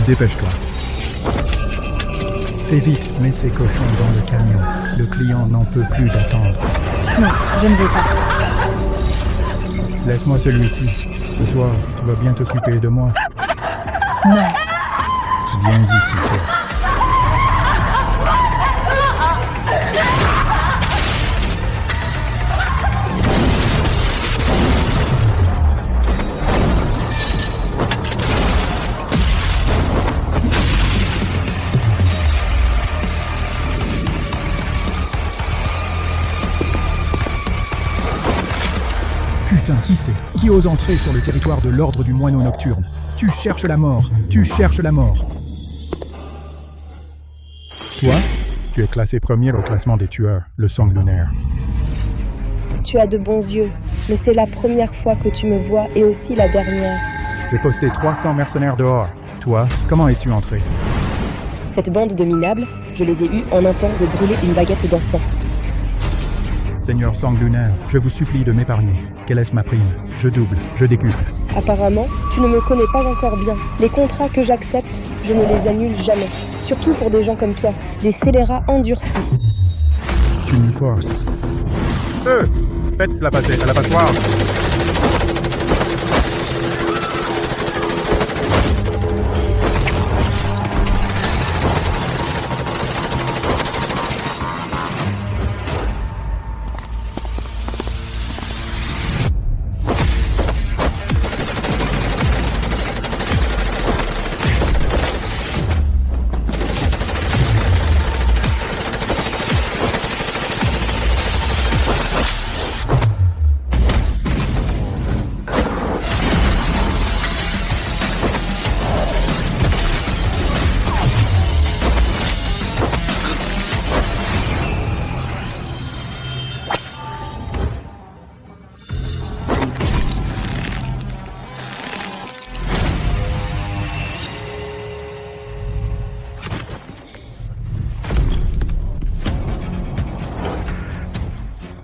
Dépêche-toi. Fais vite, mets ces cochons dans le camion. Le client n'en peut plus d'attendre. Non, je ne vais pas. Laisse-moi celui-ci. Ce soir, tu vas bien t'occuper de moi. Non. Viens ici, toi. Putain, qui c'est? Qui ose entrer sur le territoire de l'ordre du moineau nocturne? Tu cherches la mort. Tu cherches la mort. Toi, tu es classé premier au classement des tueurs, le sang lunaire. Tu as de bons yeux, mais c'est la première fois que tu me vois et aussi la dernière. J'ai posté 300 mercenaires dehors. Toi, comment es-tu entré? Cette bande de minables, je les ai eus en un temps de brûler une baguette d'encens. Seigneur sang lunaire, je vous supplie de m'épargner. Quelle est ma prime? Je double, je décuple. Apparemment, tu ne me connais pas encore bien. Les contrats que j'accepte, je ne les annule jamais. Surtout pour des gens comme toi, des scélérats endurcis. Tu me forces. Faites-la passer à la passoire.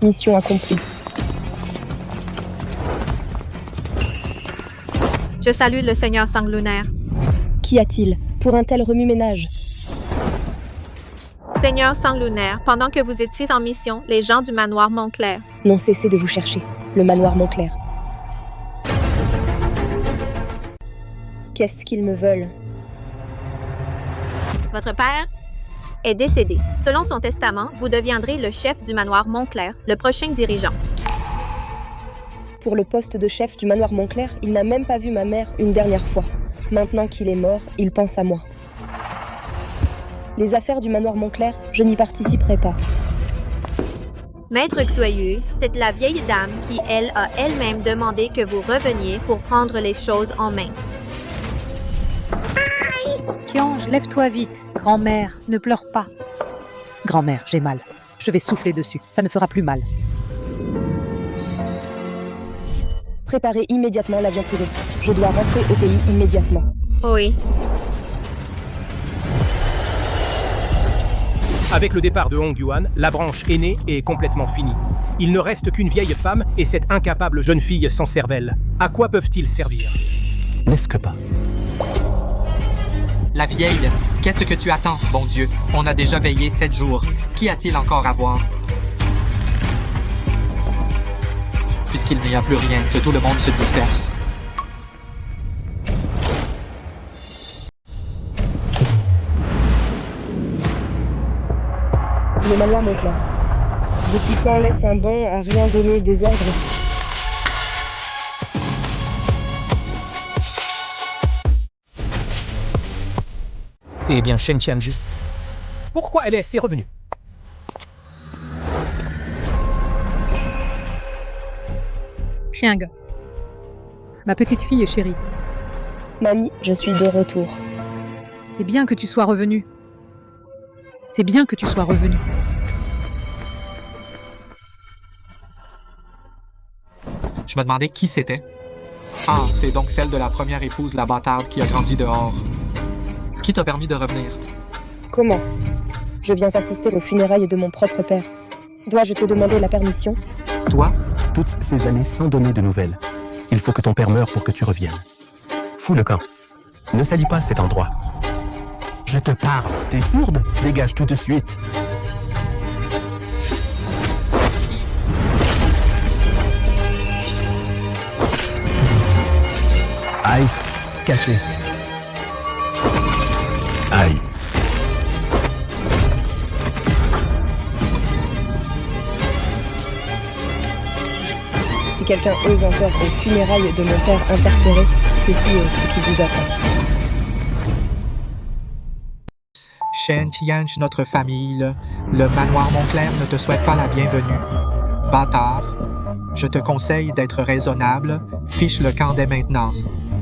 Mission accomplie. Je salue le Seigneur sang lunaire. Qu'y a-t-il pour un tel remue-ménage? Seigneur sang lunaire, pendant que vous étiez en mission, les gens du manoir Montclair. N'ont cessé de vous chercher, le manoir Montclair. Qu'est-ce qu'ils me veulent? Votre père est décédé. Selon son testament, vous deviendrez le chef du manoir Montclair, le prochain dirigeant. Pour le poste de chef du manoir Montclair, il n'a même pas vu ma mère une dernière fois. Maintenant qu'il est mort, il pense à moi. Les affaires du manoir Montclair, je n'y participerai pas. Maître Xueyue, c'est la vieille dame qui, elle, a elle-même demandé que vous reveniez pour prendre les choses en main. Kiange, lève-toi vite. Grand-mère, ne pleure pas. Grand-mère, j'ai mal. Je vais souffler dessus. Ça ne fera plus mal. Préparez immédiatement l'avion privé. Je dois rentrer au pays immédiatement. Oui. Avec le départ de Hong Yuan, la branche aînée est complètement finie. Il ne reste qu'une vieille femme et cette incapable jeune fille sans cervelle. À quoi peuvent-ils servir? N'est-ce que pas? La vieille, qu'est-ce que tu attends, bon Dieu? On a déjà veillé 7 jours. Qu'y a-t-il encore à voir? Puisqu'il n'y a plus rien, que tout le monde se disperse. Le manoir Montclair. Depuis quand laisse un bon à rien donner des ordres? C'est bien Shen Qianzhi. Pourquoi elle est revenue? Tieng. Ma petite fille est chérie. Mamie, je suis de retour. C'est bien que tu sois revenue. C'est bien que tu sois revenue. Je me demandais qui c'était. Ah, c'est donc celle de la première épouse de la bâtarde qui a grandi dehors. Qui t'a permis de revenir? Comment? Je viens assister aux funérailles de mon propre père. Dois-je te demander la permission? Toi? Toutes ces années sans donner de nouvelles. Il faut que ton père meure pour que tu reviennes. Fous le camp. Ne salis pas cet endroit. Je te parle. T'es sourde? Dégage tout de suite. Aïe, cassé. Aïe. Si quelqu'un ose encore aux funérailles de mon père interférer, ceci est ce qui vous attend. Shen Tiange, notre famille, le manoir Montclair ne te souhaite pas la bienvenue. Bâtard, je te conseille d'être raisonnable, fiche le camp dès maintenant.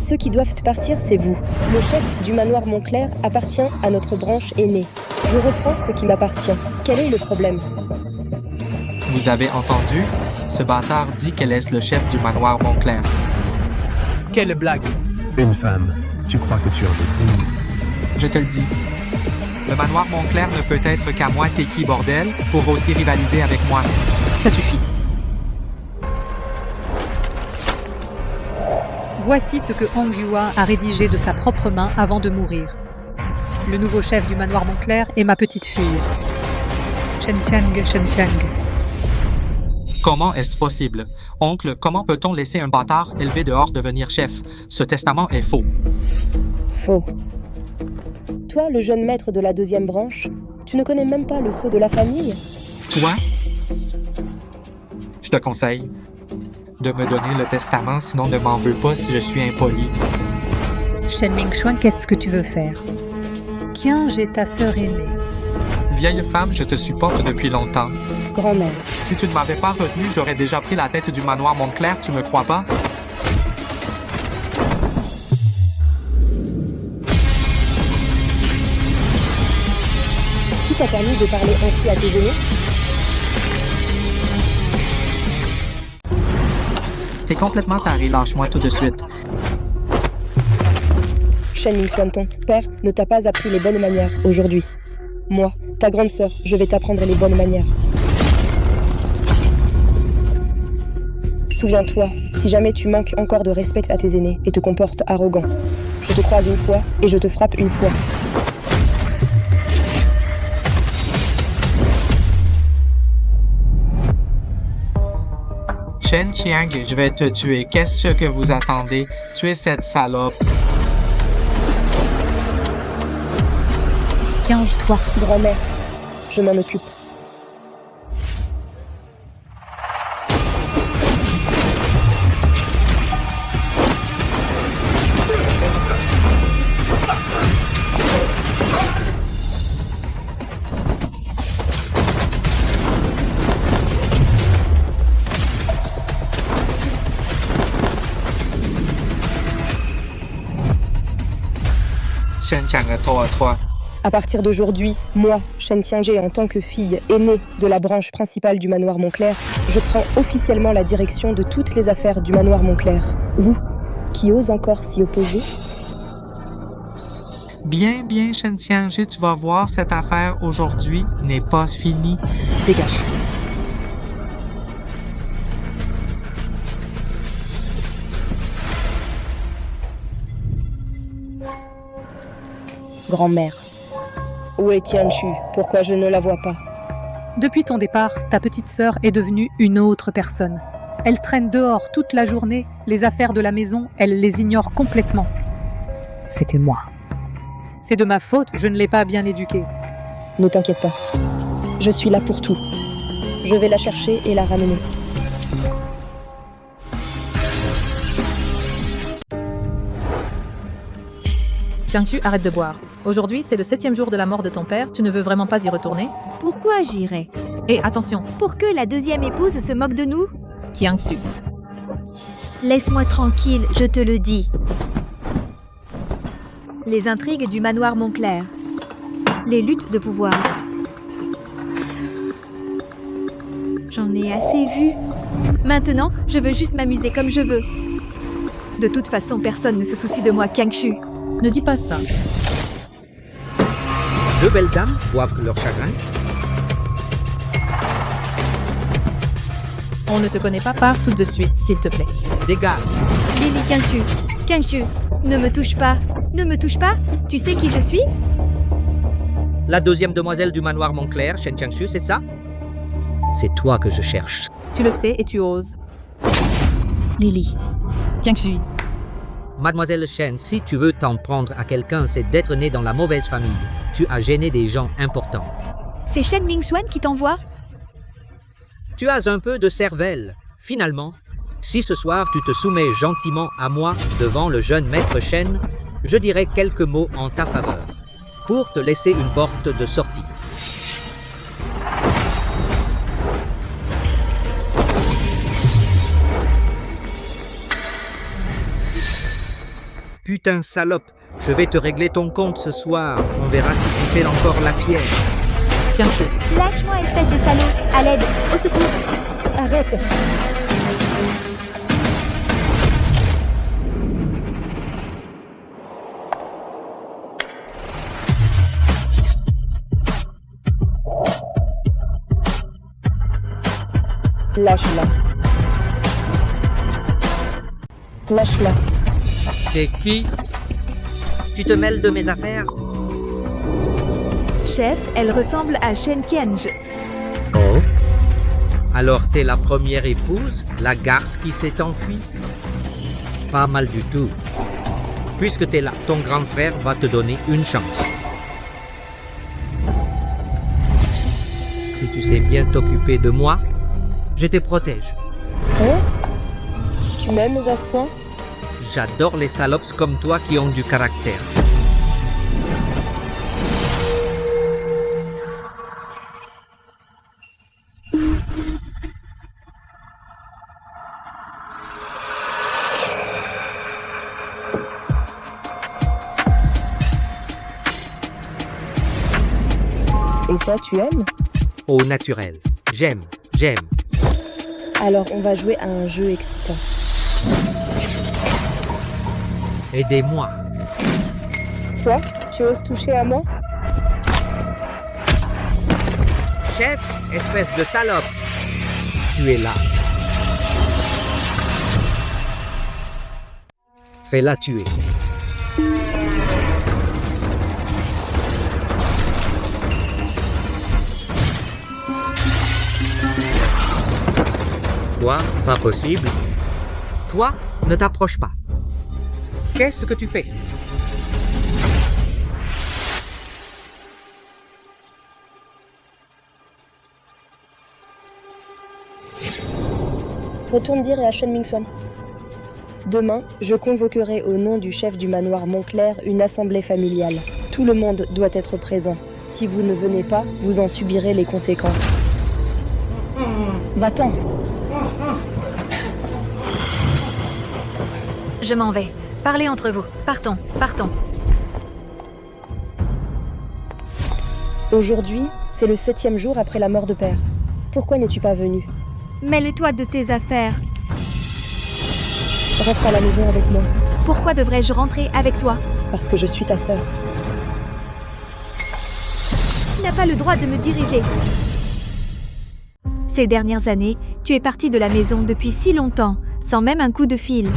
Ceux qui doivent partir, c'est vous. Le chef du manoir Montclair appartient à notre branche aînée. Je reprends ce qui m'appartient. Quel est le problème? Vous avez entendu? Ce bâtard dit qu'elle est le chef du manoir Montclair. Quelle blague! Une femme. Tu crois que tu en es digne? Je te le dis. Le manoir Montclair ne peut être qu'à moi, t'es qui, bordel, pour aussi rivaliser avec moi. Ça suffit. Voici ce que Hong Yua a rédigé de sa propre main avant de mourir. Le nouveau chef du manoir Montclair est ma petite fille. Shen Tiang. Comment est-ce possible? Oncle, comment peut-on laisser un bâtard élevé dehors devenir chef? Ce testament est faux. Faux. Toi, le jeune maître de la deuxième branche, tu ne connais même pas le sceau de la famille? Toi? Je te conseille de me donner le testament, sinon ne m'en veux pas si je suis impoli. Shen Mingxuan, qu'est-ce que tu veux faire? Qiange est ta sœur aînée. Vieille femme, je te supporte depuis longtemps. Grand-mère. Si tu ne m'avais pas retenu, j'aurais déjà pris la tête du manoir Montclair, tu me crois pas? Qui t'a permis de parler ainsi à tes aînés? T'es complètement taré, lâche-moi tout de suite. Shen Mingxuan, ton père ne t'a pas appris les bonnes manières aujourd'hui. Moi, ta grande sœur, je vais t'apprendre les bonnes manières. Souviens-toi, si jamais tu manques encore de respect à tes aînés et te comportes arrogant, je te croise une fois et je te frappe une fois. Shen Qiang, je vais te tuer. Qu'est-ce que vous attendez? Tuez cette salope. Qiange-toi. Grand-mère, je m'en occupe. Shen Qiang, toi. À partir d'aujourd'hui, moi, Shen Tiange, en tant que fille aînée de la branche principale du manoir Montclair, je prends officiellement la direction de toutes les affaires du manoir Montclair. Vous, qui ose encore s'y opposer? Bien, Shen Qiang, tu vas voir, cette affaire aujourd'hui n'est pas finie. Dégage. Grand-mère. Où est Tianchu? Pourquoi je ne la vois pas? Depuis ton départ, ta petite sœur est devenue une autre personne. Elle traîne dehors toute la journée, les affaires de la maison, elle les ignore complètement. C'était moi. C'est de ma faute, je ne l'ai pas bien éduquée. Ne t'inquiète pas. Je suis là pour tout. Je vais la chercher et la ramener. Qianxu, arrête de boire. Aujourd'hui, c'est le 7e jour de la mort de ton père, tu ne veux vraiment pas y retourner? Pourquoi j'irais? Et attention, Pour que la deuxième épouse se moque de nous? Qianxu. Laisse-moi tranquille, je te le dis. Les intrigues du manoir Montclair. Les luttes de pouvoir. J'en ai assez vu. Maintenant, je veux juste m'amuser comme je veux. De toute façon, personne ne se soucie de moi, Qianxu. Ne dis pas ça. Deux belles dames boivent leur chagrin. On ne te connaît pas, passe tout de suite, s'il te plaît. Dégage. Lily Qianxu, ne me touche pas. Ne me touche pas. Tu sais qui je suis? La deuxième demoiselle du manoir Montclair, Shen Qiangshu, c'est ça? C'est toi que je cherche. Tu le sais et tu oses. Lily. Qiangshui. Mademoiselle Shen, si tu veux t'en prendre à quelqu'un, c'est d'être né dans la mauvaise famille. Tu as gêné des gens importants. C'est Shen Mingxuan qui t'envoie? Tu as un peu de cervelle. Finalement, si ce soir tu te soumets gentiment à moi devant le jeune maître Shen, je dirai quelques mots en ta faveur, pour te laisser une porte de sortie. Putain salope, je vais te régler ton compte ce soir. On verra si tu fais encore la fière. Qiangshu. Lâche-moi, espèce de salaud. À l'aide. Au secours. Arrête! Lâche-la. Lâche-la. C'est qui? Tu te mêles de mes affaires? Chef, elle ressemble à Shen Qiange. Oh? Alors t'es la première épouse, la garce qui s'est enfuie? Pas mal du tout. Puisque t'es là, ton grand frère va te donner une chance. Si tu sais bien t'occuper de moi, je te protège. Hein? Tu m'aimes à ce point? J'adore les salopes comme toi qui ont du caractère. Et ça, tu aimes? Au naturel. J'aime. Alors, on va jouer à un jeu excitant. Aidez-moi. Toi, tu oses toucher à moi? Chef, espèce de salope. Tu es là. Fais-la tuer. Quoi? Pas possible. Toi, ne t'approche pas. Qu'est-ce que tu fais? Retourne dire à Shen Mingxuan. Demain, je convoquerai au nom du chef du manoir Montclair une assemblée familiale. Tout le monde doit être présent. Si vous ne venez pas, vous en subirez les conséquences. Va-t'en. Je m'en vais. Parlez entre vous. Partons. Aujourd'hui, c'est le 7e jour après la mort de père. Pourquoi n'es-tu pas venu? Mêle-toi de tes affaires. Rentre à la maison avec moi. Pourquoi devrais-je rentrer avec toi? Parce que je suis ta sœur. Tu n'as pas le droit de me diriger. Ces dernières années, tu es parti de la maison depuis si longtemps, sans même un coup de fil.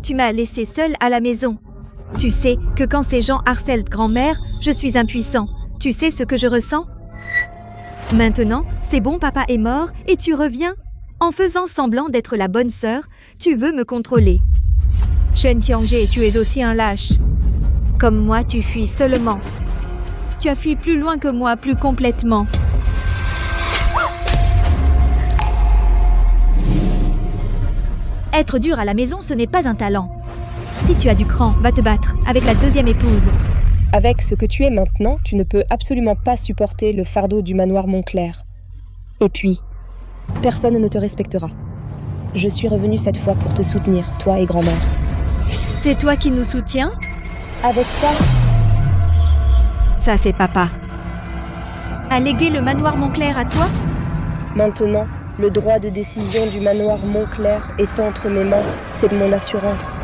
Tu m'as laissé seule à la maison. Tu sais que quand ces gens harcèlent grand-mère, je suis impuissant. Tu sais ce que je ressens? Maintenant, c'est bon, papa est mort et tu reviens? En faisant semblant d'être la bonne sœur, tu veux me contrôler. Shen Qiange, tu es aussi un lâche. Comme moi, tu fuis seulement. Tu as fui plus loin que moi, plus complètement. Être dur à la maison, ce n'est pas un talent. Si tu as du cran, va te battre avec la deuxième épouse. Avec ce que tu es maintenant, tu ne peux absolument pas supporter le fardeau du manoir Montclair. Et puis, personne ne te respectera. Je suis revenue cette fois pour te soutenir, toi et grand-mère. C'est toi qui nous soutiens? Avec ça, Ça, c'est papa. A légué le manoir Montclair à toi? maintenant, le droit de décision du manoir Montclair est entre mes mains. C'est mon assurance.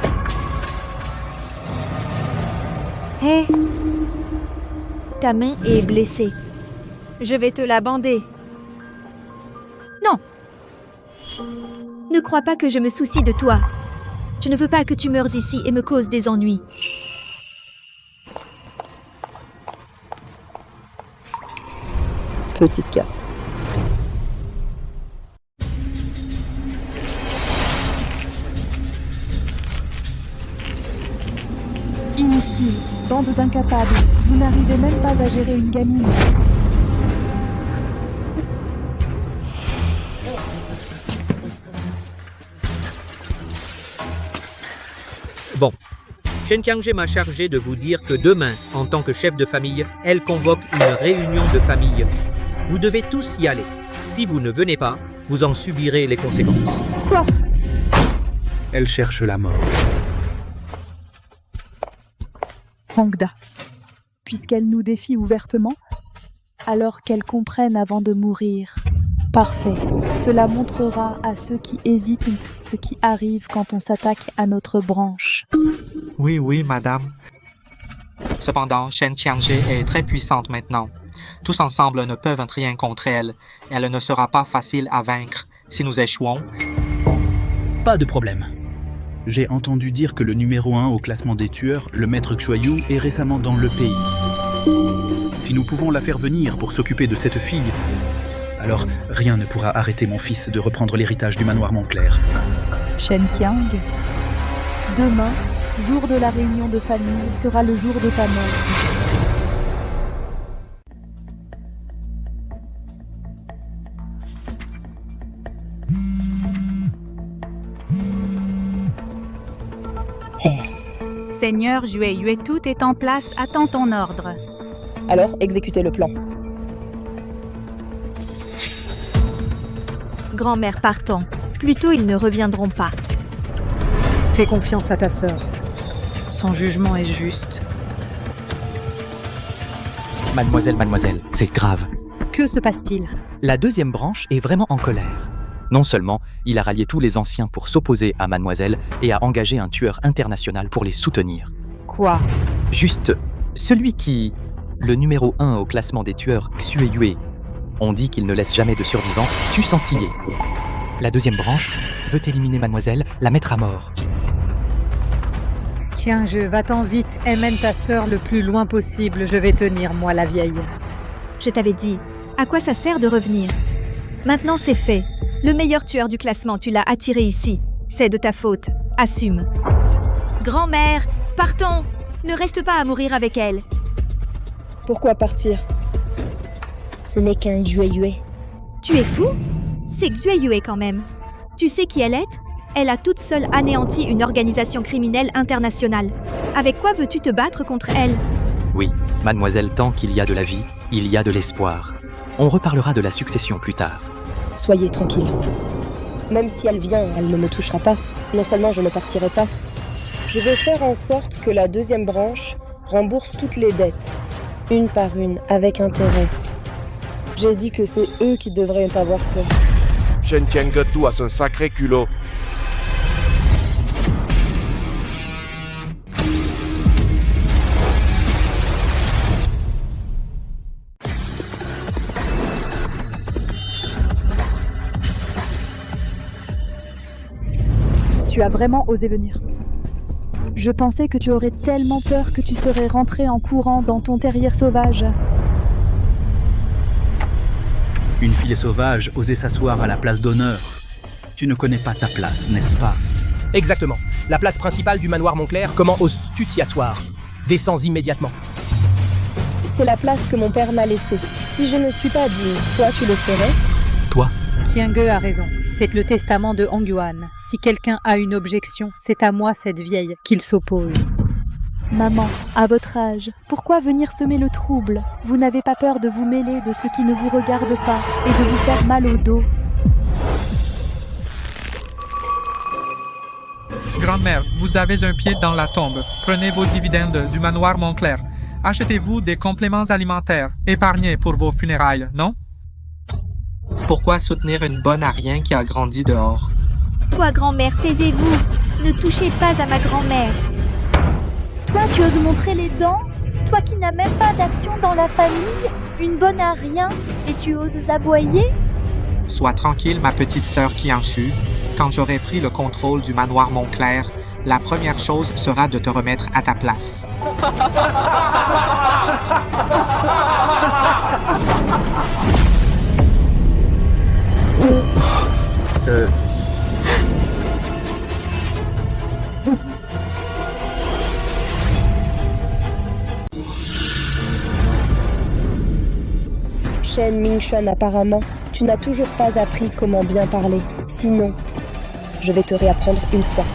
Hé! Ta main est blessée. Je vais te la bander. Non! Ne crois pas que je me soucie de toi. Je ne veux pas que tu meures ici et me causes des ennuis. Petite casse. Inutile, bande d'incapables. Vous n'arrivez même pas à gérer une gamine. Bon, Shen Qiangje m'a chargé de vous dire que demain, en tant que chef de famille, elle convoque une réunion de famille. Vous devez tous y aller. Si vous ne venez pas, vous en subirez les conséquences. Quoi? Elle cherche la mort. Hongda. Puisqu'elle nous défie ouvertement, alors qu'elle comprenne avant de mourir. Parfait. Cela montrera à ceux qui hésitent ce qui arrive quand on s'attaque à notre branche. Oui, madame. Cependant, Shen Qiangje est très puissante maintenant. Tous ensemble ne peuvent rien contre elle. Elle ne sera pas facile à vaincre. Si nous échouons... Pas de problème. J'ai entendu dire que le numéro 1 au classement des tueurs, le maître Xuayu, est récemment dans le pays. Si nous pouvons la faire venir pour s'occuper de cette fille, alors rien ne pourra arrêter mon fils de reprendre l'héritage du manoir Montclair. Shen Qiang, demain, jour de la réunion de famille, sera le jour de ta mort. Seigneur Yue, tout est en place, attends ton ordre. Alors, exécutez le plan. Grand-mère, partons. Plus tôt, ils ne reviendront pas. Fais confiance à ta sœur. Son jugement est juste. Mademoiselle, c'est grave. Que se passe-t-il? La deuxième branche est vraiment en colère. Non seulement il a rallié tous les anciens pour s'opposer à Mademoiselle et a engagé un tueur international pour les soutenir. Quoi? Juste, celui qui... Le numéro 1 au classement des tueurs, Xueyue. On dit qu'il ne laisse jamais de survivants, tue sans ciller. La deuxième branche veut éliminer Mademoiselle, la mettre à mort. Tiens, va-t'en vite et mène ta sœur le plus loin possible, je vais tenir, moi, la vieille. Je t'avais dit, à quoi ça sert de revenir? Maintenant c'est fait. Le meilleur tueur du classement, tu l'as attiré ici. C'est de ta faute. Assume. Grand-mère, partons! Ne reste pas à mourir avec elle. Pourquoi partir? Ce n'est qu'un Xueyue. Tu es fou? C'est Xueyue quand même. Tu sais qui elle est? Elle a toute seule anéanti une organisation criminelle internationale. Avec quoi veux-tu te battre contre elle? Oui, Mademoiselle, tant qu'il y a de la vie, il y a de l'espoir. On reparlera de la succession plus tard. Soyez tranquille. Même si elle vient, elle ne me touchera pas. Non seulement je ne partirai pas. Je vais faire en sorte que la deuxième branche rembourse toutes les dettes, une par une, avec intérêt. J'ai dit que c'est eux qui devraient avoir peur. Shen Qiangge a son sacré culot. Tu as vraiment osé venir. Je pensais que tu aurais tellement peur que tu serais rentré en courant dans ton terrier sauvage. Une fille sauvage osait s'asseoir à la place d'honneur. Tu ne connais pas ta place, n'est-ce pas? Exactement. La place principale du manoir Montclair, comment oses-tu t'y asseoir? Descends immédiatement. C'est la place que mon père m'a laissée. Si je ne suis pas digne, toi tu le ferais? Toi? Qiangge a raison. C'est le testament de Hong Yuan. Si quelqu'un a une objection, c'est à moi, cette vieille, qu'il s'oppose. Maman, à votre âge, pourquoi venir semer le trouble? Vous n'avez pas peur de vous mêler de ce qui ne vous regarde pas et de vous faire mal au dos? Grand-mère, vous avez un pied dans la tombe. Prenez vos dividendes du manoir Montclair. Achetez-vous des compléments alimentaires. Épargnez pour vos funérailles, non? Pourquoi soutenir une bonne à rien qui a grandi dehors? Toi, grand-mère, taisez-vous. Ne touchez pas à ma grand-mère. Toi, tu oses montrer les dents? Toi qui n'as même pas d'action dans la famille? Une bonne à rien? Et tu oses aboyer? Sois tranquille, ma petite sœur Qianshu. Quand j'aurai pris le contrôle du manoir Montclair, la première chose sera de te remettre à ta place. ce... Shen Mingxuan, apparemment, tu n'as toujours pas appris comment bien parler. Sinon, je vais te réapprendre une fois.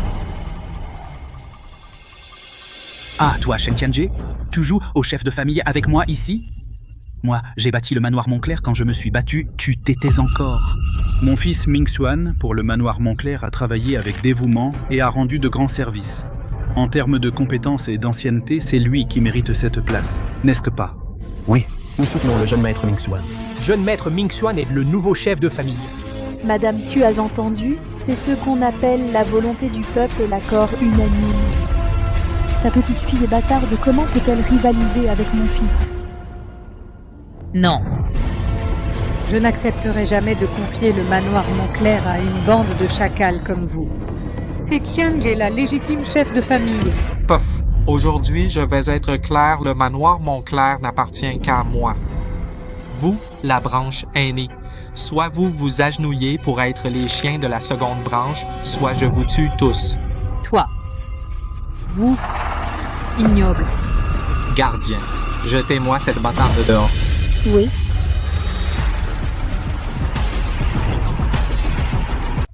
Ah, toi, Shen Tianjie, tu joues au chef de famille avec moi ici? Moi, j'ai bâti le manoir Montclair quand je me suis battu, tu t'étais encore. Mon fils Mingxuan, pour le manoir Montclair, a travaillé avec dévouement et a rendu de grands services. En termes de compétences et d'ancienneté, c'est lui qui mérite cette place, n'est-ce que pas? Oui, nous soutenons le jeune maître Mingxuan. Jeune maître Mingxuan est le nouveau chef de famille. Madame, tu as entendu? C'est ce qu'on appelle la volonté du peuple et l'accord unanime. Ta petite fille est bâtarde, comment peut-elle rivaliser avec mon fils? Non. Je n'accepterai jamais de confier le manoir Montclair à une bande de chacals comme vous. C'est Tianjie, la légitime chef de famille. Pof. Aujourd'hui, je vais être clair, le manoir Montclair n'appartient qu'à moi. Vous, la branche aînée. Soit vous vous agenouillez pour être les chiens de la seconde branche, soit je vous tue tous. Toi. Vous. Ignoble. Gardiens, jetez-moi cette bâtarde dehors. Oui.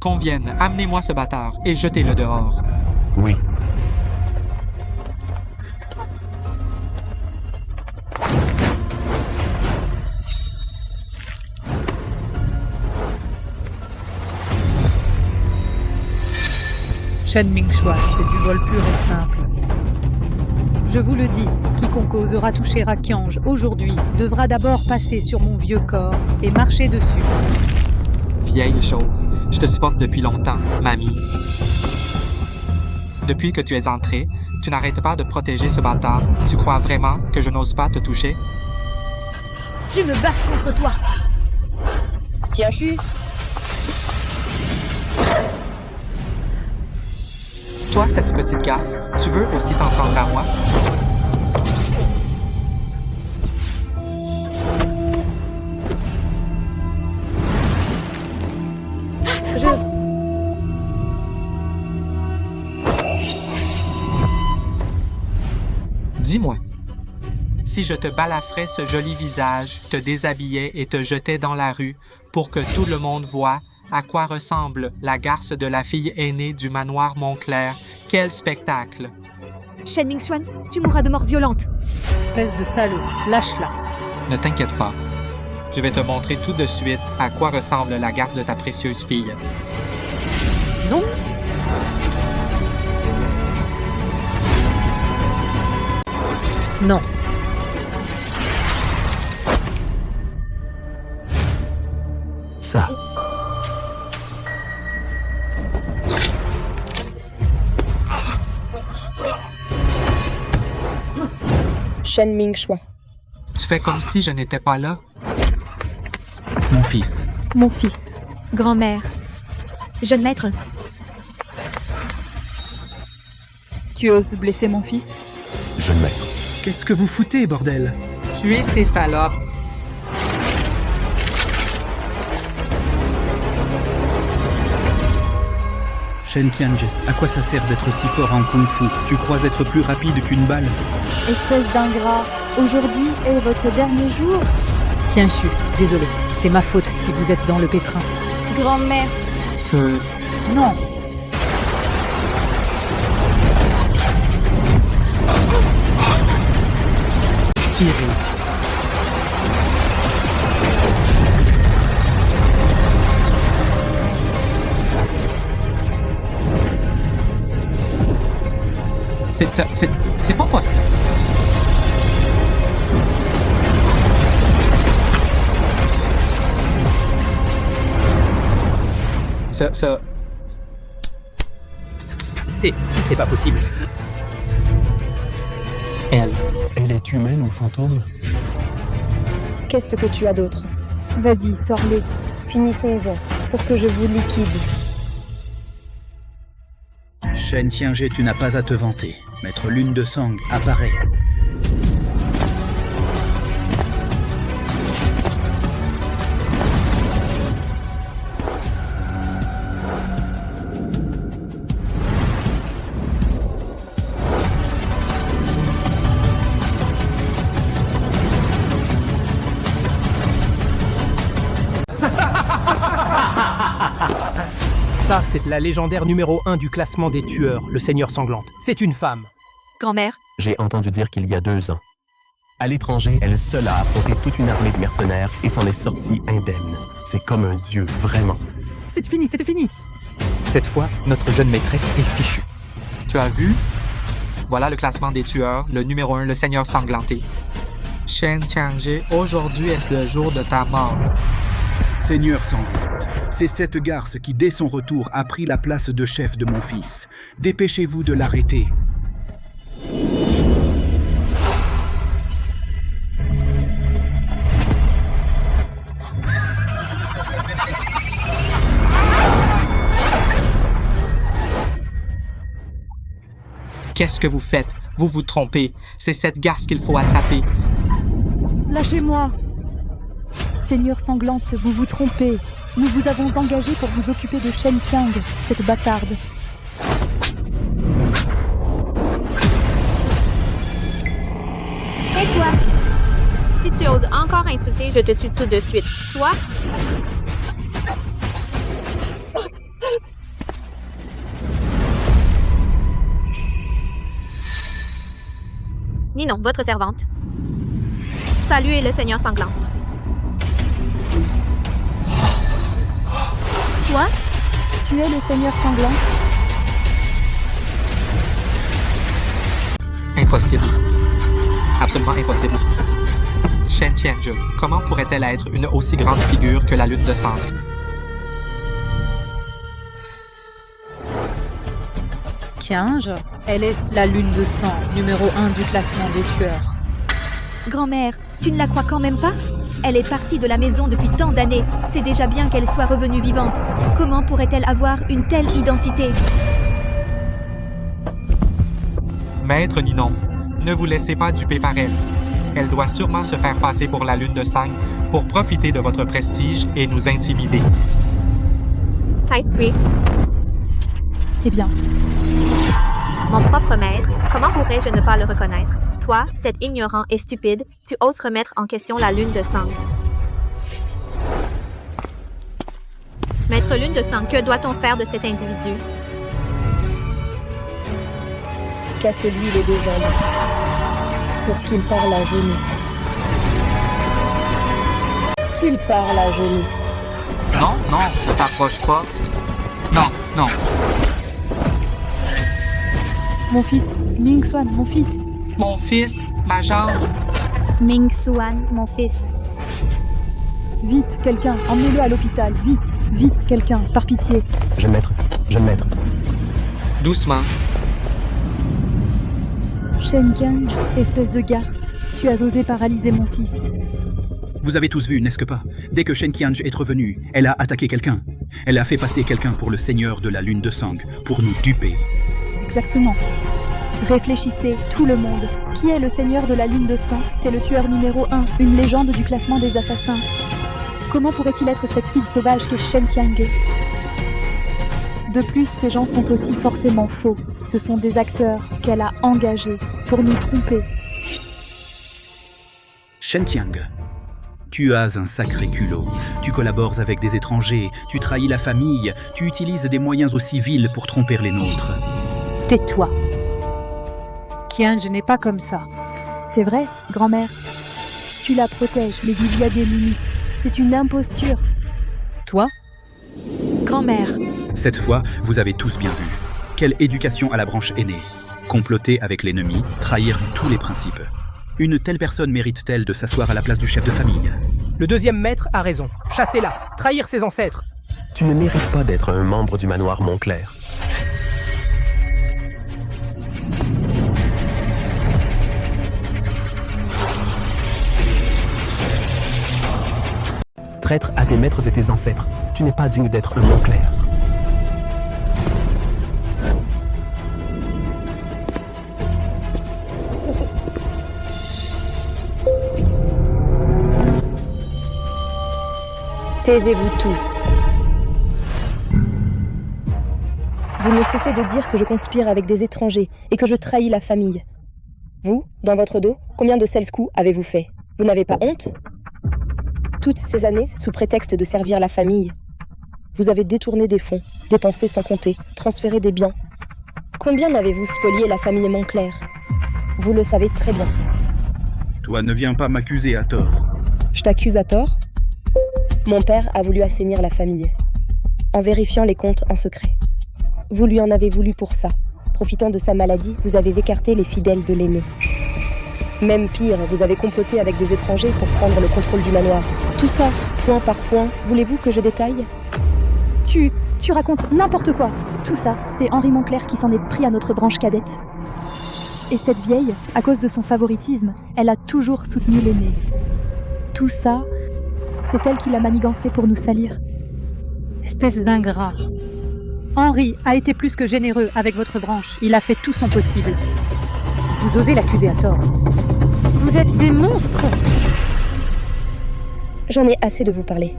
Qu'on vienne, amenez-moi ce bâtard et jetez-le dehors. Oui. Shen Mingxuan, c'est du vol pur et simple. Je vous le dis, quiconque osera toucher à Qiange aujourd'hui devra d'abord passer sur mon vieux corps et marcher dessus. Vieille chose, je te supporte depuis longtemps, mamie. Depuis que tu es entrée, tu n'arrêtes pas de protéger ce bâtard. Tu crois vraiment que je n'ose pas te toucher? Je me bats contre toi. Tiens, Chu. Toi, cette petite garce, tu veux aussi t'en prendre à moi? Dis-moi, si je te balafrais ce joli visage, te déshabillais et te jetais dans la rue pour que tout le monde voie à quoi ressemble la garce de la fille aînée du manoir Montclair, quel spectacle! Shen Mingxuan, tu mourras de mort violente. Espèce de salaud, lâche-la. Ne t'inquiète pas. Je vais te montrer tout de suite à quoi ressemble la garce de ta précieuse fille. Non? Non. Ça. Shen Mingxuan. Tu fais comme si je n'étais pas là? Mon fils. Mon fils. Grand-mère. Jeune maître. Tu oses blesser mon fils? Jeune maître. Qu'est-ce que vous foutez, bordel? Tuez ces salopes! Shen Tianjie, à quoi ça sert d'être si fort en kung-fu? Tu crois être plus rapide qu'une balle? Espèce d'ingrat, aujourd'hui est votre dernier jour? Tiens, Chu, désolé. C'est ma faute si vous êtes dans le pétrin. Grand-mère. Feu. Non. Tirez. C'est pas possible. C'est pas possible. Elle est humaine ou fantôme? Qu'est-ce que tu as d'autre? Vas-y, sors-les. Finissons-en, pour que je vous liquide. Shen Tianjie, tu n'as pas à te vanter. Maître Lune de Sang apparaît. Ça, c'est la légendaire numéro 1 du classement des tueurs, le Seigneur Sanglante. C'est une femme. Grand-mère, J'ai entendu dire qu'il y a 2 ans. À l'étranger, elle seule a affronté toute une armée de mercenaires et s'en est sortie indemne. C'est comme un dieu, vraiment. C'est fini, c'était fini. Cette fois, notre jeune maîtresse est fichue. Tu as vu? Voilà le classement des tueurs, le numéro 1, le Seigneur Sanglanté. Shen Tiange, aujourd'hui est le jour de ta mort. Seigneur Sanglante, c'est cette garce qui, dès son retour, a pris la place de chef de mon fils. Dépêchez-vous de l'arrêter. Qu'est-ce que vous faites? Vous vous trompez. C'est cette garce qu'il faut attraper. Lâchez-moi. Seigneur Sanglante, vous vous trompez. Nous vous avons engagé pour vous occuper de Shen Tiang, cette bâtarde. Tais-toi! Si tu oses encore insulter, je te tue tout de suite. Toi? Ninon, votre servante. Saluez le Seigneur Sanglant. Toi? Tu es le Seigneur Sanglant? Impossible. Absolument impossible. Shen Tianzhe, comment pourrait-elle être une aussi grande figure que la Lune de Sang? Tiange, elle est la lune de sang, numéro 1 du classement des tueurs. Grand-mère, tu ne la crois quand même pas? Elle est partie de la maison depuis tant d'années. C'est déjà bien qu'elle soit revenue vivante. Comment pourrait-elle avoir une telle identité? Maître Ninon, ne vous laissez pas duper par elle. Elle doit sûrement se faire passer pour la Lune de Sang pour profiter de votre prestige et nous intimider. Taise-toi. Eh bien. Mon propre maître, comment pourrais-je ne pas le reconnaître? Toi, cet ignorant et stupide, tu oses remettre en question la Lune de Sang. Maître Lune de Sang, que doit-on faire de cet individu? Casse-lui les 2 jambes pour qu'il parle à genoux. Qu'il parle à genoux. Non, non, ne t'approche pas. Non, non. Mon fils, Ming Xuan, mon fils. Mon fils, ma jambe. Ming Xuan, mon fils. Vite, quelqu'un, emmenez-le à l'hôpital, vite, vite, quelqu'un, par pitié. Jeune maître, jeune maître. Doucement. Shen Tiang, espèce de garce, tu as osé paralyser mon fils. Vous avez tous vu, n'est-ce que pas? Dès que Shen Tiange est revenue, elle a attaqué quelqu'un. Elle a fait passer quelqu'un pour le seigneur de la Lune de Sang, pour nous duper. Exactement. Réfléchissez, tout le monde. Qui est le seigneur de la Lune de Sang? C'est le tueur numéro 1, une légende du classement des assassins. Comment pourrait-il être cette fille sauvage qu'est Shen Tiang? De plus, ces gens sont aussi forcément faux. Ce sont des acteurs qu'elle a engagés pour nous tromper. Shen Tiang, tu as un sacré culot. Tu collabores avec des étrangers, tu trahis la famille, tu utilises des moyens aussi vils pour tromper les nôtres. Tais-toi. Tiange n'est pas comme ça. C'est vrai, grand-mère. Tu la protèges, mais il y a des limites. C'est une imposture. Toi? Grand-mère. Cette fois, vous avez tous bien vu. Quelle éducation à la branche aînée. Comploter avec l'ennemi, trahir tous les principes. Une telle personne mérite-t-elle de s'asseoir à la place du chef de famille? Le deuxième maître a raison. Chassez-la. Trahir ses ancêtres. Tu ne mérites pas d'être un membre du manoir Montclair. Traître à tes maîtres et tes ancêtres, tu n'es pas digne d'être un Montclair. Taisez-vous tous. Vous ne cessez de dire que je conspire avec des étrangers et que je trahis la famille. Vous, dans votre dos, combien de sales coups avez-vous fait? Vous n'avez pas honte? Toutes ces années, sous prétexte de servir la famille. Vous avez détourné des fonds, dépensé sans compter, transféré des biens. Combien n'avez-vous spolié la famille Moncler? Vous le savez très bien. Toi, ne viens pas m'accuser à tort. Je t'accuse à tort? Mon père a voulu assainir la famille, en vérifiant les comptes en secret. Vous lui en avez voulu pour ça. Profitant de sa maladie, vous avez écarté les fidèles de l'aîné. Même pire, vous avez comploté avec des étrangers pour prendre le contrôle du manoir. Tout ça, point par point, voulez-vous que je détaille? Tu racontes n'importe quoi. Tout ça, c'est Henri Moncler qui s'en est pris à notre branche cadette. Et cette vieille, à cause de son favoritisme, elle a toujours soutenu l'aîné. Tout ça, c'est elle qui l'a manigancé pour nous salir. Espèce d'ingrat. Henri a été plus que généreux avec votre branche. Il a fait tout son possible. Vous osez l'accuser à tort. Vous êtes des monstres! J'en ai assez de vous parler.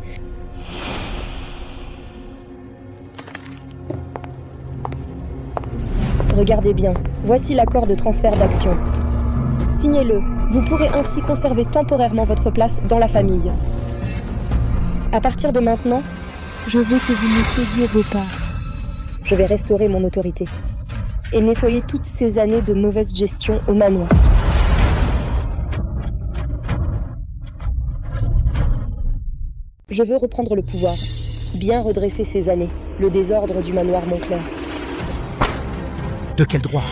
Regardez bien, voici l'accord de transfert d'actions. Signez-le, vous pourrez ainsi conserver temporairement votre place dans la famille. À partir de maintenant, je veux que vous me cédiez vos parts. Je vais restaurer mon autorité et nettoyer toutes ces années de mauvaise gestion au manoir. Je veux reprendre le pouvoir, bien redresser ces années, le désordre du manoir Moncler. De quel droit?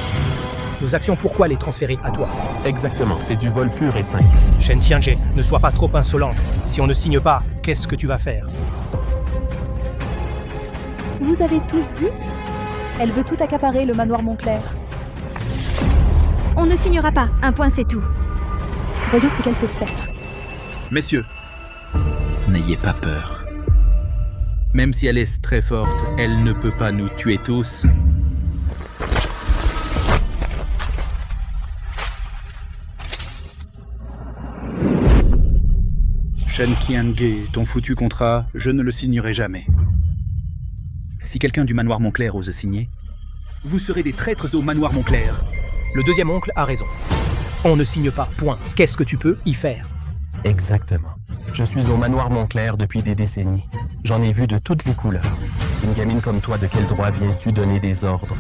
Nos actions, pourquoi les transférer à toi? Exactement, c'est du vol pur et simple. Shen Tianjie, ne sois pas trop insolente. Si on ne signe pas, qu'est-ce que tu vas faire? Vous avez tous vu? Elle veut tout accaparer, le manoir Moncler. On ne signera pas, un point c'est tout. Voyons ce qu'elle peut faire. Messieurs, n'ayez pas peur. Même si elle est très forte, elle ne peut pas nous tuer tous. Shen Qiange, ton foutu contrat, je ne le signerai jamais. Si quelqu'un du manoir Moncler ose signer, vous serez des traîtres au manoir Moncler. Le deuxième oncle a raison. On ne signe pas, point. Qu'est-ce que tu peux y faire? Exactement. Je suis au manoir Moncler depuis des décennies. J'en ai vu de toutes les couleurs. Une gamine comme toi, de quel droit viens-tu donner des ordres?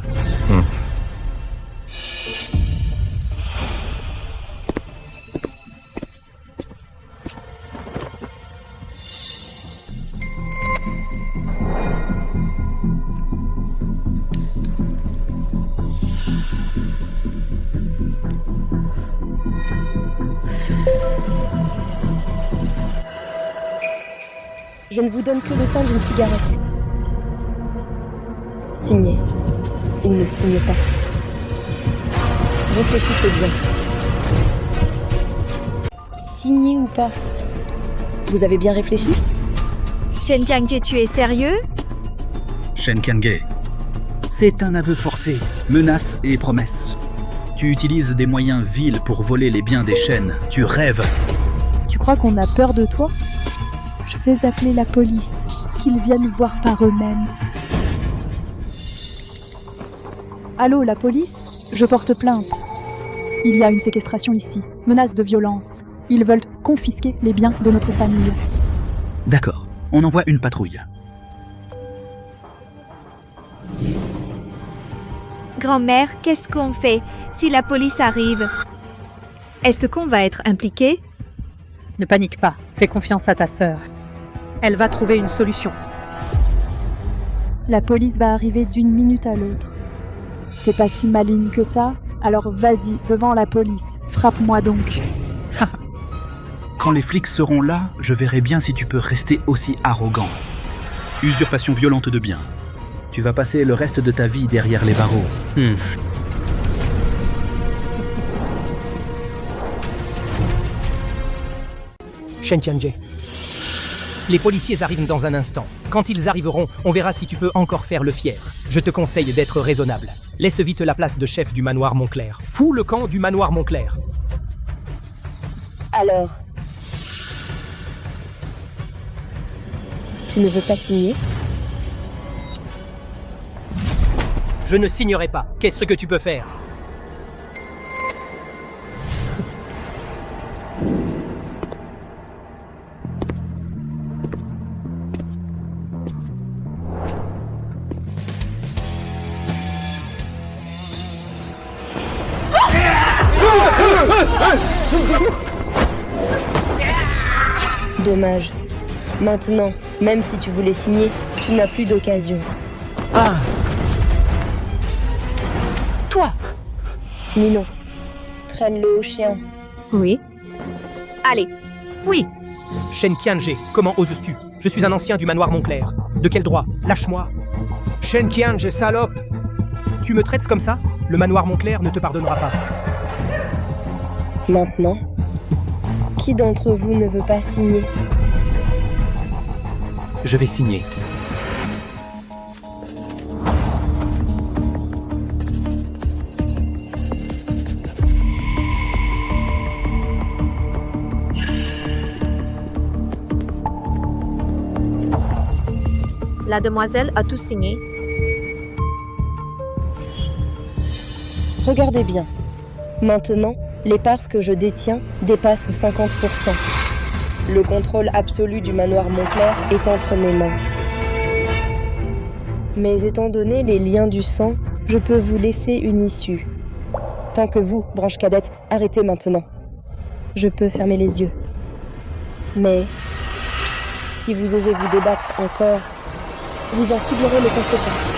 Je ne vous donne que le temps d'une cigarette. Signez ou ne signez pas. Réfléchissez bien. Signez ou pas? Vous avez bien réfléchi? Shen Tianjie, tu es sérieux? Shen Qiange, c'est un aveu forcé, menace et promesse. Tu utilises des moyens vils pour voler les biens des Shen. Tu rêves. Tu crois qu'on a peur de toi? Je vais appeler la police, qu'ils viennent voir par eux-mêmes. Allô, la police? Je porte plainte. Il y a une séquestration ici, menace de violence. Ils veulent confisquer les biens de notre famille. D'accord, on envoie une patrouille. Grand-mère, qu'est-ce qu'on fait si la police arrive? Est-ce qu'on va être impliqué? Ne panique pas, fais confiance à ta sœur. Elle va trouver une solution. La police va arriver d'une minute à l'autre. T'es pas si maligne que ça? Alors vas-y, devant la police, frappe-moi donc. Quand les flics seront là, je verrai bien si tu peux rester aussi arrogant. Usurpation violente de biens. Tu vas passer le reste de ta vie derrière les barreaux. Shen Tianjie. Les policiers arrivent dans un instant. Quand ils arriveront, on verra si tu peux encore faire le fier. Je te conseille d'être raisonnable. Laisse vite la place de chef du manoir Moncler. Fous le camp du manoir Moncler. Alors, tu ne veux pas signer? Je ne signerai pas. Qu'est-ce que tu peux faire? dommage. Maintenant, même si tu voulais signer, tu n'as plus d'occasion. Ah! Toi! Ninon, traîne-le au chien. Oui. Allez. Oui. Shen Qiange, comment oses-tu? Je suis un ancien du manoir Montclair. De quel droit? Lâche-moi. Shen Qiange, salope! Tu me traites comme ça? Le manoir Montclair ne te pardonnera pas. Maintenant, qui d'entre vous ne veut pas signer? Je vais signer. La demoiselle a tout signé. Regardez bien. Maintenant, les parts que je détiens dépassent 50%. Le contrôle absolu du manoir Montclair est entre mes mains. Mais étant donné les liens du sang, je peux vous laisser une issue. Tant que vous, branche cadette, arrêtez maintenant. Je peux fermer les yeux. Mais si vous osez vous débattre encore, vous en subirez les conséquences.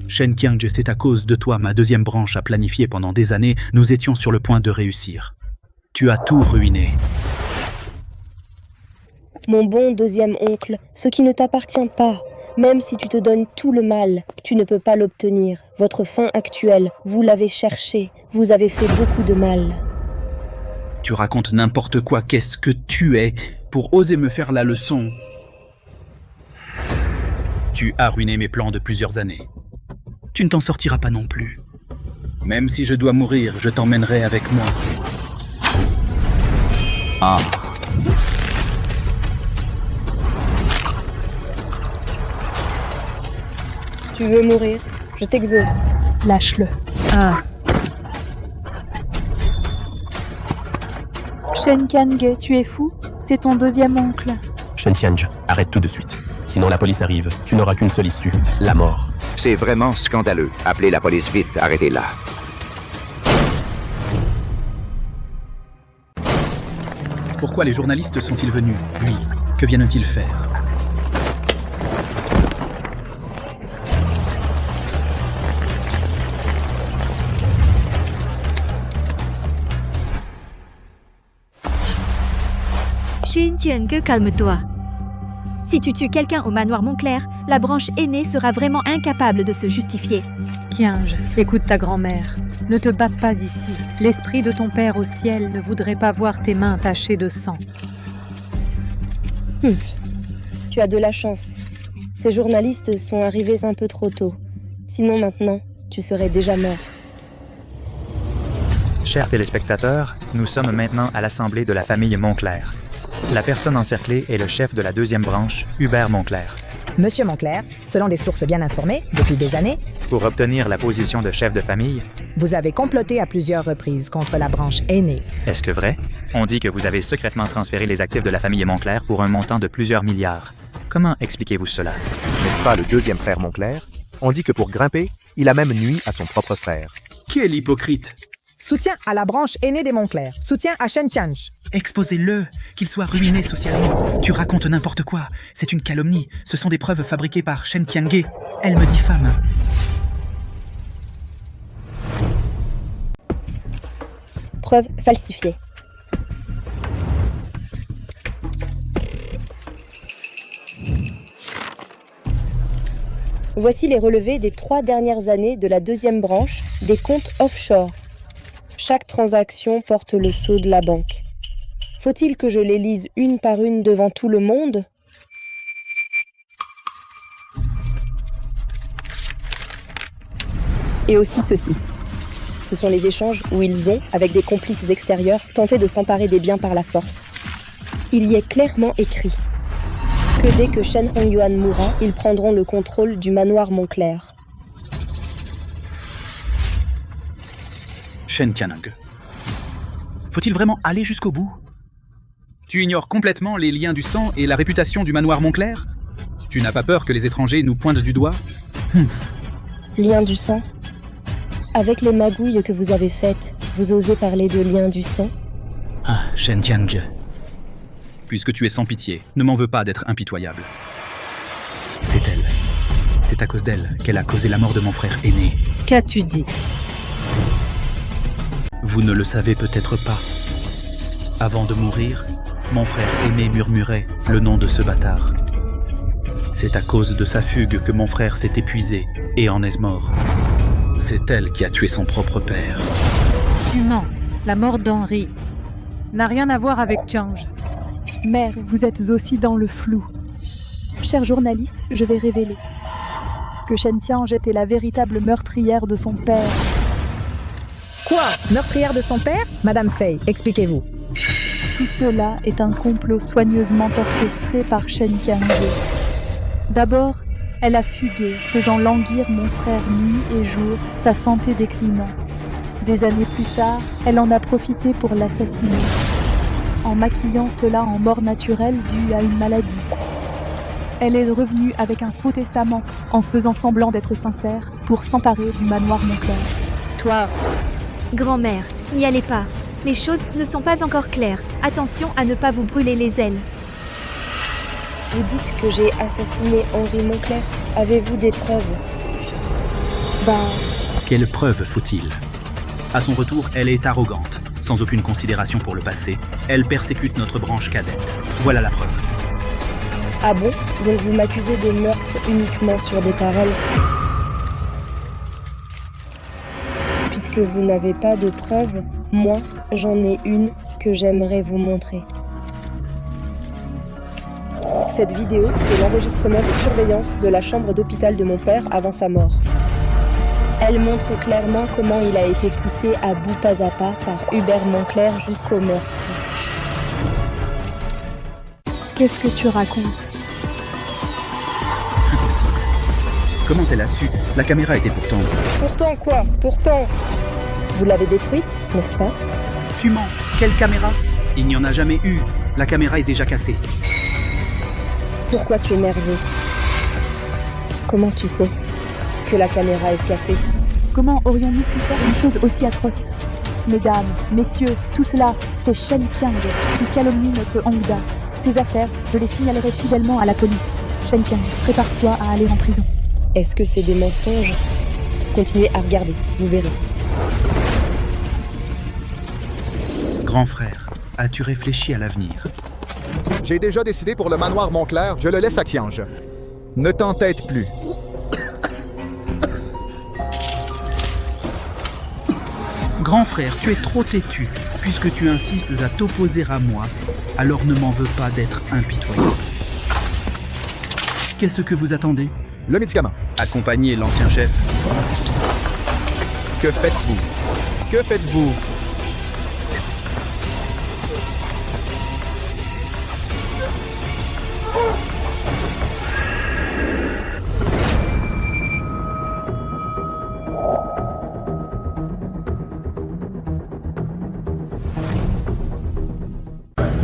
Shen Qiange, c'est à cause de toi, ma deuxième branche a planifié pendant des années, nous étions sur le point de réussir. Tu as tout ruiné. Mon bon deuxième oncle, ce qui ne t'appartient pas, même si tu te donnes tout le mal, tu ne peux pas l'obtenir. Votre fin actuelle, vous l'avez cherché, vous avez fait beaucoup de mal. Tu racontes n'importe quoi, qu'est-ce que tu es pour oser me faire la leçon? Tu as ruiné mes plans de plusieurs années. Tu ne t'en sortiras pas non plus. Même si je dois mourir, je t'emmènerai avec moi. Ah. Tu veux mourir? Je t'exauce. Lâche-le. Ah. Shen Qiange, tu es fou? C'est ton deuxième oncle. Shen Qiange, arrête tout de suite. Sinon la police arrive. Tu n'auras qu'une seule issue, la mort. C'est vraiment scandaleux. Appelez la police vite, arrêtez-la. Pourquoi les journalistes sont-ils venus? Lui, que viennent-ils faire? Shen Qiange, calme-toi. Si tu tues quelqu'un au manoir Montclair, la branche aînée sera vraiment incapable de se justifier. Qiange, écoute ta grand-mère. Ne te bats pas ici. L'esprit de ton père au ciel ne voudrait pas voir tes mains tachées de sang. Tu as de la chance. Ces journalistes sont arrivés un peu trop tôt. Sinon maintenant, tu serais déjà mort. Chers téléspectateurs, nous sommes maintenant à l'assemblée de la famille Montclair. La personne encerclée est le chef de la deuxième branche, Hubert Montclair. Monsieur Montclair, selon des sources bien informées, depuis des années, Pour obtenir la position de chef de famille, vous avez comploté à plusieurs reprises contre la branche aînée. est-ce que vrai? On dit que vous avez secrètement transféré les actifs de la famille Montclair pour un montant de plusieurs milliards. Comment expliquez-vous cela? N'est-ce pas le deuxième frère Montclair? On dit que pour grimper, il a même nui à son propre frère. Quel hypocrite! Soutien à la branche aînée des Montclair. Soutien à Shen Qiange. Exposez-le, qu'il soit ruiné socialement. Tu racontes n'importe quoi. C'est une calomnie. Ce sont des preuves fabriquées par Shen Qiange. Elle me diffame. Preuve falsifiée. Voici les relevés des 3 dernières années de la deuxième branche des comptes offshore. Chaque transaction porte le sceau de la banque. Faut-il que je les lise une par une devant tout le monde? Et aussi ceci. Ce sont les échanges où ils ont, avec des complices extérieurs, tenté de s'emparer des biens par la force. Il y est clairement écrit que dès que Shen Hongyuan mourra, ils prendront le contrôle du manoir Montclair. Shen Qiange. Faut-il vraiment aller jusqu'au bout? Tu ignores complètement les liens du sang et la réputation du manoir Montclair? Tu n'as pas peur que les étrangers nous pointent du doigt? Lien du sang? Avec les magouilles que vous avez faites, vous osez parler de lien du sang? Ah, Shen Tiange. Puisque tu es sans pitié, ne m'en veux pas d'être impitoyable. C'est elle. C'est à cause d'elle qu'elle a causé la mort de mon frère aîné. Qu'as-tu dit? Vous ne le savez peut-être pas. Avant de mourir, mon frère aîné murmurait le nom de ce bâtard. C'est à cause de sa fugue que mon frère s'est épuisé et en est mort. C'est elle qui a tué son propre père. Tu mens. La mort d'Henri n'a rien à voir avec Change. Mère, vous êtes aussi dans le flou. Cher journaliste, je vais révéler que Shen Tiange était la véritable meurtrière de son père. Quoi? Meurtrière de son père? Madame Fei, expliquez-vous. Tout cela est un complot soigneusement orchestré par Shen Tiange. D'abord, elle a fugué, faisant languir mon frère nuit et jour, sa santé déclinant. Des années plus tard, elle en a profité pour l'assassiner, en maquillant cela en mort naturelle due à une maladie. Elle est revenue avec un faux testament, en faisant semblant d'être sincère, pour s'emparer du manoir Moncler. Toi, Grand-mère, n'y allez pas. Les choses ne sont pas encore claires. Attention à ne pas vous brûler les ailes. Vous dites que j'ai assassiné Henri Moncler. Avez-vous des preuves? Quelle preuve faut-il? À son retour, elle est arrogante, sans aucune considération pour le passé. Elle persécute notre branche cadette. Voilà la preuve. Ah bon? Donc vous m'accusez de meurtre uniquement sur des paroles? Puisque vous n'avez pas de preuves, moi, j'en ai une que j'aimerais vous montrer. Cette vidéo, c'est l'enregistrement de surveillance de la chambre d'hôpital de mon père avant sa mort. Elle montre clairement comment il a été poussé à bout pas à pas par Hubert Moncler jusqu'au meurtre. Qu'est-ce que tu racontes? Impossible. Comment elle a su? La caméra était pourtant... Pourtant quoi? Pourtant? Vous l'avez détruite, n'est-ce pas? Tu mens. Quelle caméra? Il n'y en a jamais eu. La caméra est déjà cassée. Pourquoi tu es nerveux? Comment tu sais que la caméra est cassée? Comment aurions-nous pu faire une chose aussi atroce? Mesdames, messieurs, tout cela, c'est Shen Tiange qui calomnie notre Hongda. Ces affaires, je les signalerai fidèlement à la police. Shen Tiange, prépare-toi à aller en prison. Est-ce que c'est des mensonges? Continuez à regarder, vous verrez. Grand frère, as-tu réfléchi à l'avenir? J'ai déjà décidé pour le manoir Moncler, je le laisse à Tiange. Ne t'entête plus. Grand frère, tu es trop têtu. Puisque tu insistes à t'opposer à moi, alors ne m'en veux pas d'être impitoyable. Qu'est-ce que vous attendez? Le médicament. Accompagnez l'ancien chef. Que faites-vous? Que faites-vous?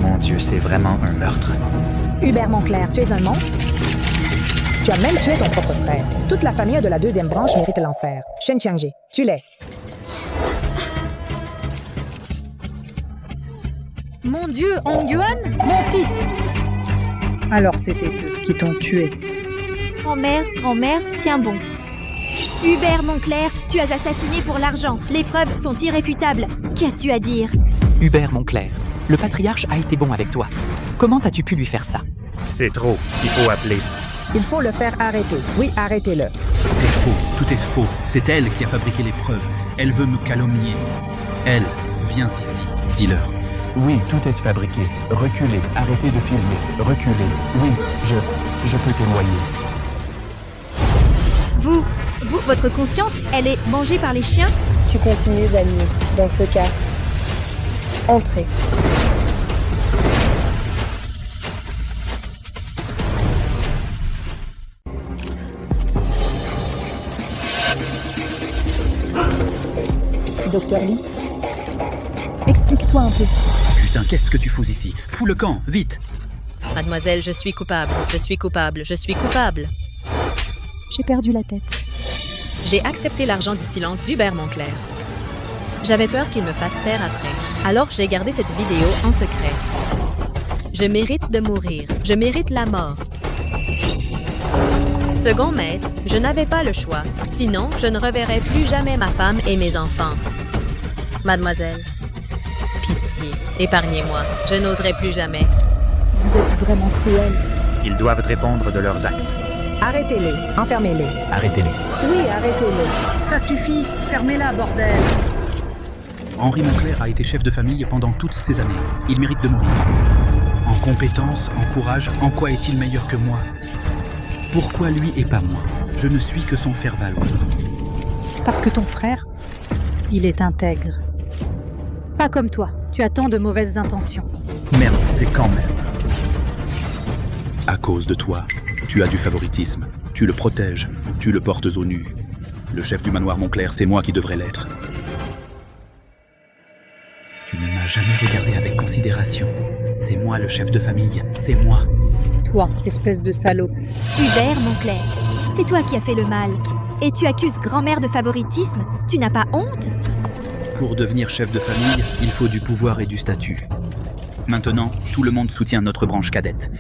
Mon Dieu, c'est vraiment un meurtre. Hubert Moncler, tu es un monstre? Tu as même tué ton propre frère. Toute la famille de la deuxième branche mérite l'enfer. Shen Tiange, tu l'es. Mon Dieu, Hong Yuan, mon fils! Alors c'était eux qui t'ont tué. Grand-mère, tiens bon. Hubert Moncler, tu as assassiné pour l'argent. Les preuves sont irréfutables. Qu'as-tu à dire? Hubert Moncler, le patriarche a été bon avec toi. Comment as-tu pu lui faire ça? C'est trop. Il faut appeler. Il faut le faire arrêter. Oui, arrêtez-le. C'est faux, tout est faux. C'est elle qui a fabriqué les preuves. Elle veut me calomnier. Elle, viens ici, dis-leur. Oui, tout est fabriqué. Reculez, arrêtez de filmer. Reculez. Oui, je peux témoigner. Vous, votre conscience, elle est mangée par les chiens? Tu continues à nier. Dans ce cas, entrez. Docteur Lee? Explique-toi un peu. Putain, qu'est-ce que tu fous ici? Fous le camp, vite! Mademoiselle, je suis coupable. Je suis coupable. Je suis coupable. J'ai perdu la tête. J'ai accepté l'argent du silence d'Hubert Moncler. J'avais peur qu'il me fasse taire après. Alors j'ai gardé cette vidéo en secret. Je mérite de mourir. Je mérite la mort. Second maître, je n'avais pas le choix. Sinon, je ne reverrai plus jamais ma femme et mes enfants. Mademoiselle, pitié, épargnez-moi. Je n'oserai plus jamais. Vous êtes vraiment cruel. Ils doivent répondre de leurs actes. Arrêtez-les, enfermez-les. Arrêtez-les. Oui, arrêtez-les. Ça suffit, fermez-la, bordel. Henri Moncler a été chef de famille pendant toutes ces années. Il mérite de mourir. En compétence, en courage, en quoi est-il meilleur que moi? Pourquoi lui et pas moi? Je ne suis que son faire-valoir. Parce que ton frère, il est intègre. Pas comme toi, tu as tant de mauvaises intentions. Merde, c'est quand même. À cause de toi, tu as du favoritisme. Tu le protèges, tu le portes au nu. Le chef du manoir Moncler, c'est moi qui devrais l'être. Tu ne m'as jamais regardé avec considération. C'est moi le chef de famille, c'est moi. Toi, espèce de salaud. Hubert Moncler, c'est toi qui as fait le mal. Et tu accuses grand-mère de favoritisme? Tu n'as pas honte? Pour devenir chef de famille, il faut du pouvoir et du statut. Maintenant, tout le monde soutient notre branche cadette.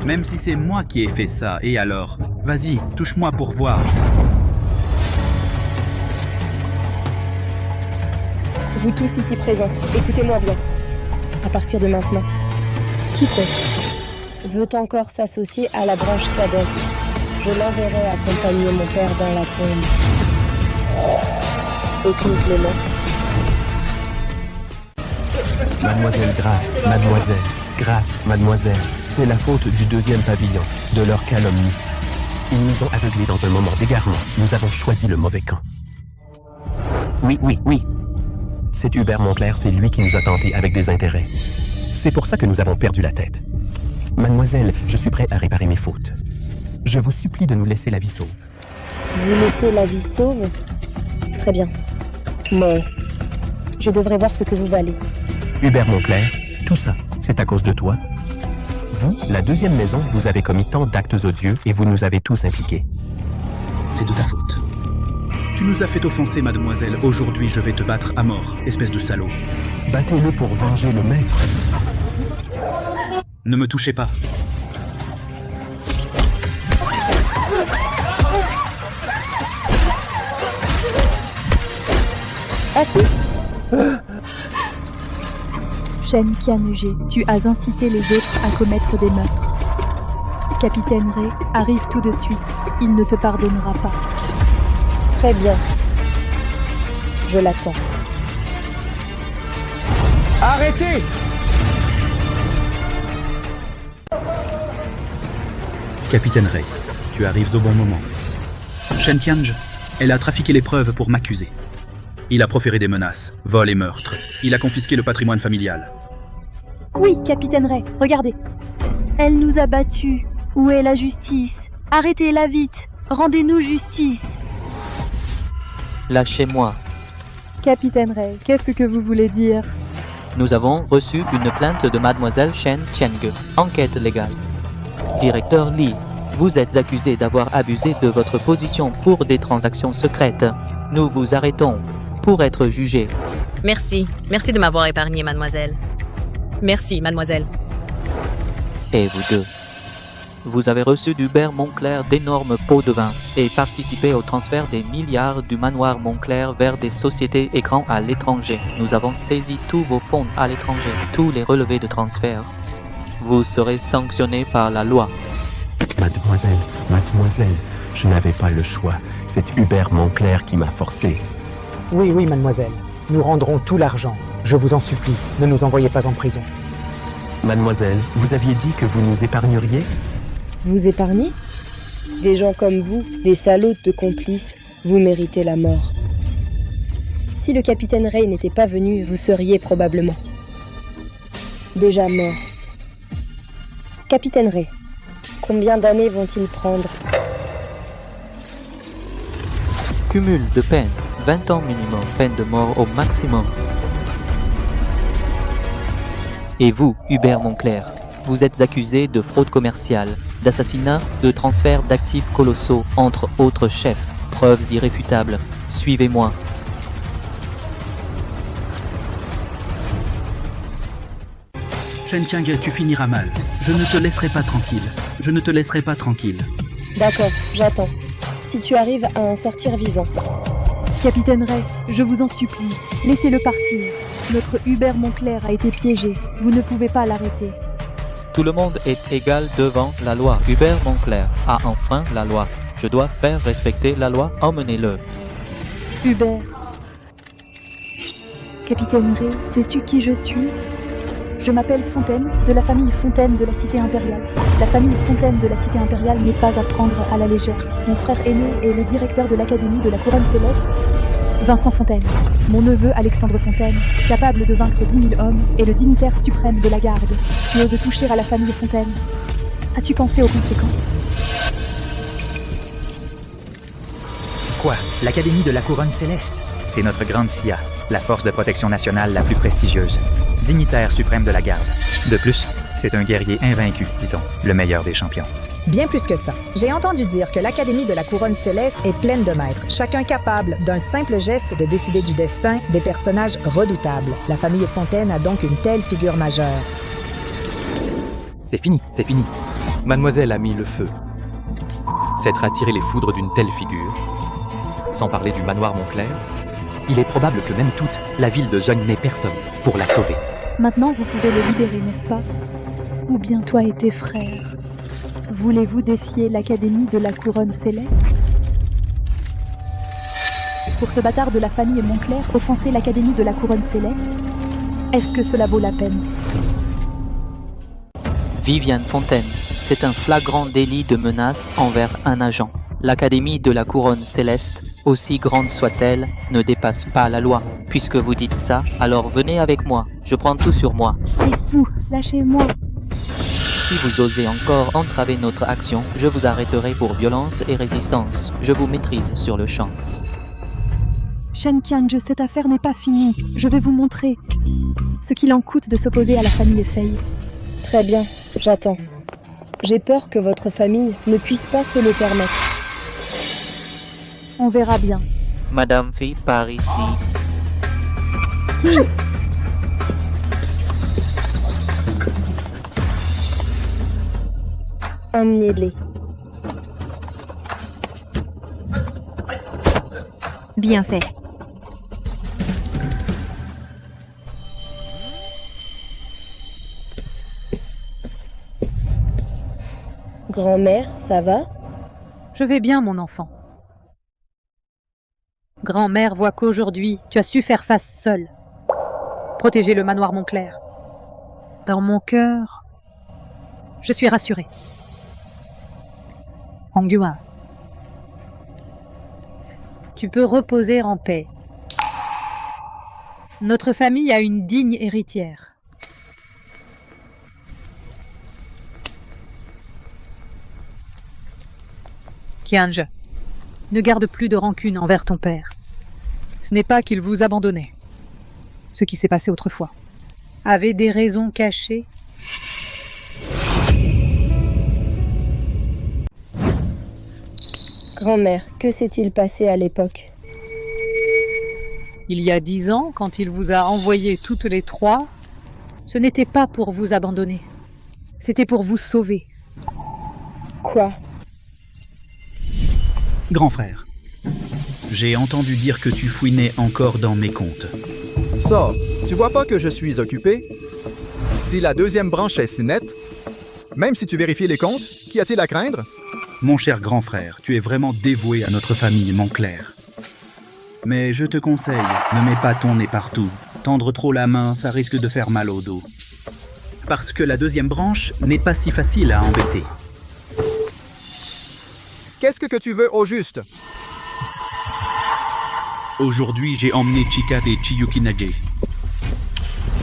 Même si c'est moi qui ai fait ça, et alors? Vas-y, touche-moi pour voir. Vous tous ici présents, écoutez-moi bien. À partir de maintenant, quiconque veut encore s'associer à la branche cadette, je l'enverrai accompagner mon père dans la tombe. Aucune clémence. Mademoiselle Grâce, mademoiselle, c'est la faute du deuxième pavillon, de leur calomnie. Ils nous ont aveuglés dans un moment d'égarement. Nous avons choisi le mauvais camp. Oui. C'est Hubert Moncler, c'est lui qui nous a tentés avec des intérêts. C'est pour ça que nous avons perdu la tête. Mademoiselle, je suis prêt à réparer mes fautes. Je vous supplie de nous laisser la vie sauve. Vous laissez la vie sauve? Très bien. Mais je devrais voir ce que vous valez. Hubert Moncler, tout ça, c'est à cause de toi. Vous, la deuxième maison, vous avez commis tant d'actes odieux et vous nous avez tous impliqués. C'est de ta faute. Tu nous as fait offenser, mademoiselle. Aujourd'hui, je vais te battre à mort, espèce de salaud. Battez-le pour venger le maître. Ne me touchez pas. Ah si. Shen Qiange, tu as incité les autres à commettre des meurtres. Capitaine Ray arrive tout de suite. Il ne te pardonnera pas. Très bien. Je l'attends. Arrêtez! Capitaine Ray, tu arrives au bon moment. Shen Qiange, elle a trafiqué les preuves pour m'accuser. Il a proféré des menaces, vols et meurtres. Il a confisqué le patrimoine familial. Oui, Capitaine Ray, regardez. Elle nous a battus. Où est la justice? Arrêtez-la vite. Rendez-nous justice. Lâchez-moi. Capitaine Ray, qu'est-ce que vous voulez dire? Nous avons reçu une plainte de Mademoiselle Shen Qiange. Enquête légale. Directeur Li, vous êtes accusé d'avoir abusé de votre position pour des transactions secrètes. Nous vous arrêtons pour être jugé. Merci. Merci de m'avoir épargné, mademoiselle. Merci, mademoiselle. Et vous deux? Vous avez reçu d'Hubert Moncler d'énormes pots de vin et participé au transfert des milliards du manoir Moncler vers des sociétés écrans à l'étranger. Nous avons saisi tous vos fonds à l'étranger, tous les relevés de transfert. Vous serez sanctionné par la loi. Mademoiselle, je n'avais pas le choix. C'est Hubert Moncler qui m'a forcé. Oui, mademoiselle. Nous rendrons tout l'argent. Je vous en supplie, ne nous envoyez pas en prison. Mademoiselle, vous aviez dit que vous nous épargneriez? Vous épargnez? Des gens comme vous, des salauds de complices, vous méritez la mort. Si le capitaine Ray n'était pas venu, vous seriez probablement déjà mort. Capitaine Ray, combien d'années vont-ils prendre? Cumul de peine, 20 ans minimum, peine de mort au maximum. Et vous, Hubert Moncler, vous êtes accusé de fraude commerciale, d'assassinat, de transfert d'actifs colossaux entre autres chefs. Preuves irréfutables. Suivez-moi. Shen Tiang, tu finiras mal. Je ne te laisserai pas tranquille. Je ne te laisserai pas tranquille. D'accord, j'attends. Si tu arrives à en sortir vivant. Capitaine Ray, je vous en supplie, laissez-le partir. Notre Hubert Moncler a été piégé. Vous ne pouvez pas l'arrêter. Tout le monde est égal devant la loi. Hubert Moncler a enfreint la loi. Je dois faire respecter la loi. Emmenez-le. Hubert. Capitaine Ray, sais-tu qui je suis? Je m'appelle Fontaine, de la famille Fontaine de la Cité Impériale. La famille Fontaine de la Cité Impériale n'est pas à prendre à la légère. Mon frère aîné est le directeur de l'Académie de la Couronne Céleste, Vincent Fontaine. Mon neveu Alexandre Fontaine, capable de vaincre 10 000 hommes, est le dignitaire suprême de la garde, qui ose toucher à la famille Fontaine. As-tu pensé aux conséquences? Quoi? L'Académie de la Couronne Céleste? C'est notre grande CIA, la force de protection nationale la plus prestigieuse. Dignitaire suprême de la garde. De plus, c'est un guerrier invaincu, dit-on, le meilleur des champions. Bien plus que ça. J'ai entendu dire que l'Académie de la Couronne Céleste est pleine de maîtres, chacun capable d'un simple geste de décider du destin des personnages redoutables. La famille Fontaine a donc une telle figure majeure. C'est fini, c'est fini. Mademoiselle a mis le feu. S'être attiré les foudres d'une telle figure, sans parler du manoir Moncler, il est probable que même toute la ville de Zheng n'ait personne pour la sauver. Maintenant, vous pouvez le libérer, n'est-ce pas? Ou bien toi et tes frères? Voulez-vous défier l'Académie de la Couronne Céleste? Pour ce bâtard de la famille Moncler, offenser l'Académie de la Couronne Céleste, est-ce que cela vaut la peine? Viviane Fontaine, c'est un flagrant délit de menace envers un agent. L'Académie de la Couronne Céleste, aussi grande soit-elle, ne dépasse pas la loi. Puisque vous dites ça, alors venez avec moi. Je prends tout sur moi. C'est fou, lâchez-moi. Si vous osez encore entraver notre action, je vous arrêterai pour violence et résistance. Je vous maîtrise sur le champ. Shen Tiang, cette affaire n'est pas finie. Je vais vous montrer ce qu'il en coûte de s'opposer à la famille Fei. Très bien, j'attends. J'ai peur que votre famille ne puisse pas se le permettre. On verra bien. Madame Fei, par ici. Emmenez-les. Bien fait. Grand-mère, ça va? Je vais bien, mon enfant. Grand-mère voit qu'aujourd'hui, tu as su faire face seule. Protéger le manoir Moncler. Dans mon cœur, je suis rassurée. Hong Yuan, tu peux reposer en paix. Notre famille a une digne héritière. Qianzhe, ne garde plus de rancune envers ton père. Ce n'est pas qu'il vous abandonnait. Ce qui s'est passé autrefois avait des raisons cachées. Grand-mère, que s'est-il passé à l'époque? Il y a 10 ans, quand il vous a envoyés toutes les trois, ce n'était pas pour vous abandonner. C'était pour vous sauver. Quoi? Grand frère, j'ai entendu dire que tu fouinais encore dans mes comptes. Ça, tu vois pas que je suis occupé? Si la deuxième branche est si nette, même si tu vérifies les comptes, qu'y a-t-il à craindre? Mon cher grand frère, tu es vraiment dévoué à notre famille Moncler. Mais je te conseille, ne mets pas ton nez partout. Tendre trop la main, ça risque de faire mal au dos. Parce que la deuxième branche n'est pas si facile à embêter. Qu'est-ce que tu veux au juste? Aujourd'hui, j'ai emmené Chika et Chiyukinage.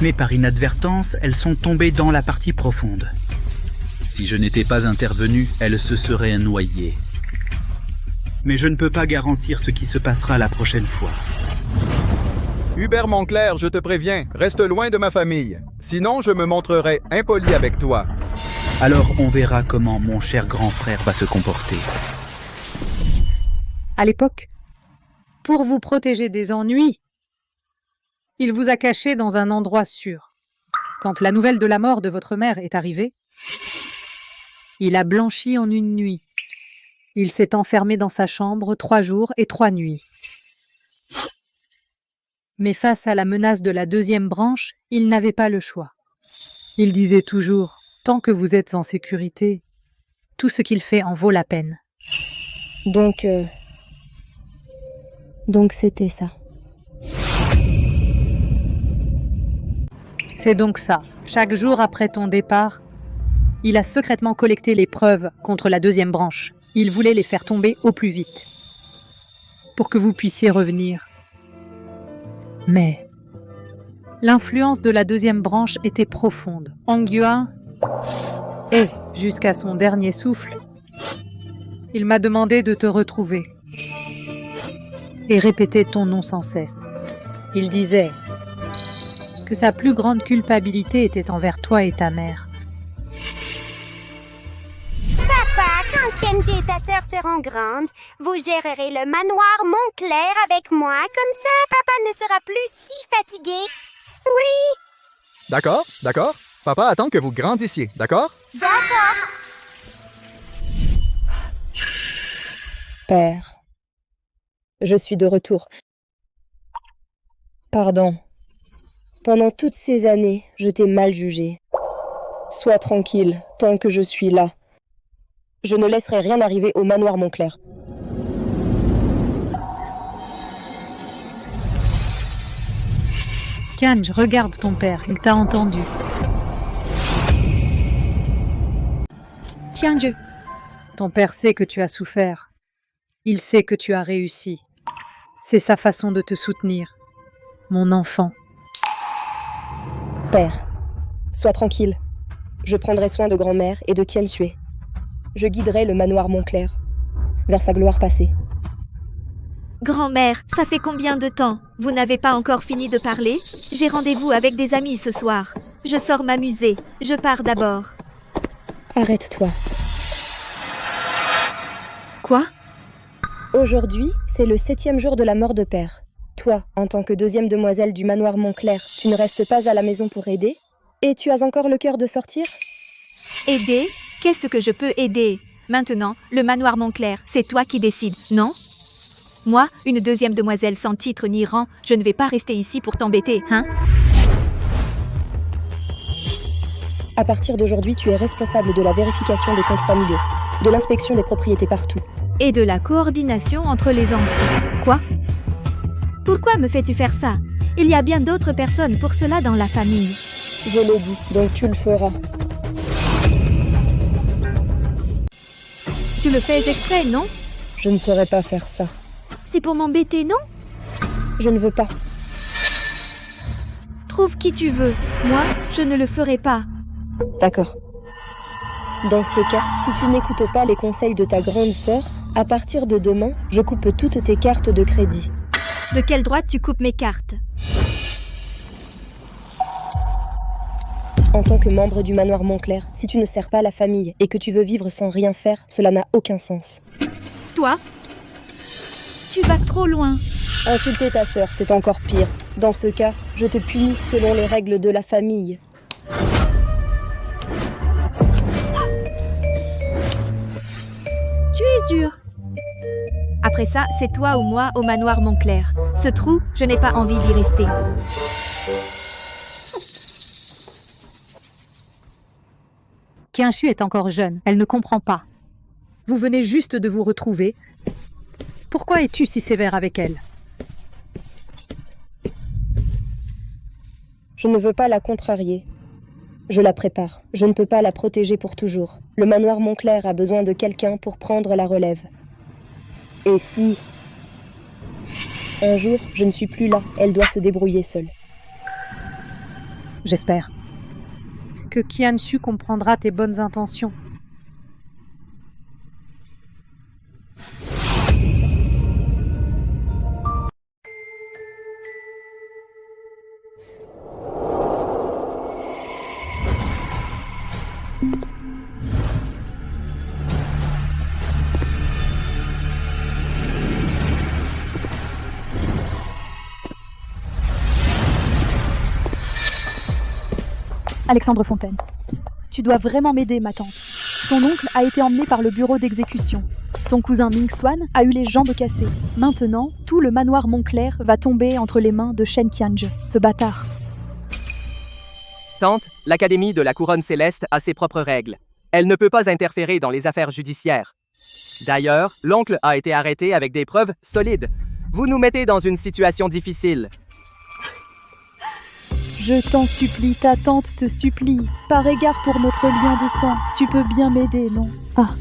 Mais par inadvertance, elles sont tombées dans la partie profonde. Si je n'étais pas intervenu, elles se seraient noyées. Mais je ne peux pas garantir ce qui se passera la prochaine fois. Hubert Moncler, je te préviens, reste loin de ma famille. Sinon, je me montrerai impoli avec toi. Alors on verra comment mon cher grand frère va se comporter. À l'époque, pour vous protéger des ennuis, il vous a caché dans un endroit sûr. Quand la nouvelle de la mort de votre mère est arrivée, il a blanchi en une nuit. Il s'est enfermé dans sa chambre 3 jours et 3 nuits. Mais face à la menace de la deuxième branche, il n'avait pas le choix. Il disait toujours, tant que vous êtes en sécurité, tout ce qu'il fait en vaut la peine. Donc c'était ça. C'est donc ça. Chaque jour après ton départ, il a secrètement collecté les preuves contre la deuxième branche. Il voulait les faire tomber au plus vite, pour que vous puissiez revenir. Mais l'influence de la deuxième branche était profonde. Hong Yuan, et jusqu'à son dernier souffle, il m'a demandé de te retrouver et répéter ton nom sans cesse. Il disait que sa plus grande culpabilité était envers toi et ta mère. Papa, quand Tianji et ta sœur seront grandes, vous gérerez le manoir Montclair avec moi. Comme ça, papa ne sera plus si fatigué. Oui. D'accord, d'accord. Papa attend que vous grandissiez, d'accord? D'accord. Père, je suis de retour. Pardon. Pendant toutes ces années, je t'ai mal jugé. Sois tranquille, tant que je suis là. Je ne laisserai rien arriver au manoir Montclair. Kanj, regarde ton père, il t'a entendu. Tianji, ton père sait que tu as souffert. Il sait que tu as réussi. C'est sa façon de te soutenir. Mon enfant. Père, sois tranquille. Je prendrai soin de grand-mère et de Tianshui. Je guiderai le manoir Montclair vers sa gloire passée. Grand-mère, ça fait combien de temps? Vous n'avez pas encore fini de parler? J'ai rendez-vous avec des amis ce soir. Je sors m'amuser. Je pars d'abord. Arrête-toi. Quoi? Aujourd'hui, c'est le 7e jour de la mort de père. Toi, en tant que deuxième demoiselle du manoir Montclair, tu ne restes pas à la maison pour aider? Et tu as encore le cœur de sortir? Aider? Qu'est-ce que je peux aider? Maintenant, le manoir Montclair, c'est toi qui décides, non? Moi, une deuxième demoiselle sans titre ni rang, je ne vais pas rester ici pour t'embêter, hein? À partir d'aujourd'hui, tu es responsable de la vérification des comptes familiaux, de l'inspection des propriétés partout. Et de la coordination entre les anciens. Quoi? Pourquoi me fais-tu faire ça? Il y a bien d'autres personnes pour cela dans la famille. Je l'ai dit, donc tu le feras. Tu le fais exprès, non? Je ne saurais pas faire ça. C'est pour m'embêter, non? Je ne veux pas. Trouve qui tu veux. Moi, je ne le ferai pas. D'accord. Dans ce cas, si tu n'écoutes pas les conseils de ta grande sœur, à partir de demain, je coupe toutes tes cartes de crédit. De quel droit tu coupes mes cartes? En tant que membre du manoir Montclair, si tu ne sers pas la famille et que tu veux vivre sans rien faire, cela n'a aucun sens. Toi? Tu vas trop loin. Insulter ta sœur, c'est encore pire. Dans ce cas, je te punis selon les règles de la famille. Tu es dur. Après ça, c'est toi ou moi au manoir Montclair. Ce trou, je n'ai pas envie d'y rester. Tianshui est encore jeune, elle ne comprend pas. Vous venez juste de vous retrouver. Pourquoi es-tu si sévère avec elle? Je ne veux pas la contrarier. Je la prépare. Je ne peux pas la protéger pour toujours. Le manoir Montclair a besoin de quelqu'un pour prendre la relève. Et si un jour je ne suis plus là, elle doit se débrouiller seule. J'espère que Tianshui comprendra tes bonnes intentions. Alexandre Fontaine, tu dois vraiment m'aider, ma tante. Ton oncle a été emmené par le bureau d'exécution. Ton cousin Ming Swan a eu les jambes cassées. Maintenant, tout le manoir Montclair va tomber entre les mains de Shen Qianzhe, ce bâtard. Tante, l'Académie de la Couronne Céleste a ses propres règles. Elle ne peut pas interférer dans les affaires judiciaires. D'ailleurs, l'oncle a été arrêté avec des preuves solides. Vous nous mettez dans une situation difficile. Je t'en supplie, ta tante te supplie. Par égard pour notre lien de sang, tu peux bien m'aider, non? Ah.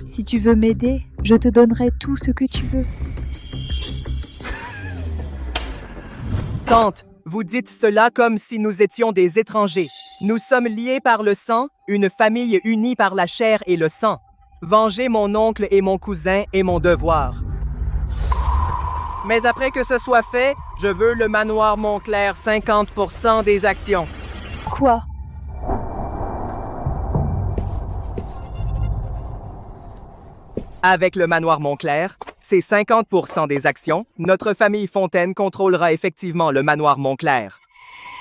Si tu veux m'aider, je te donnerai tout ce que tu veux. Tante, vous dites cela comme si nous étions des étrangers. Nous sommes liés par le sang, une famille unie par la chair et le sang. Venger mon oncle et mon cousin est mon devoir. Mais après que ce soit fait, je veux le manoir Montclair 50% des actions. Quoi? Avec le manoir Montclair, c'est 50% des actions. Notre famille Fontaine contrôlera effectivement le manoir Montclair.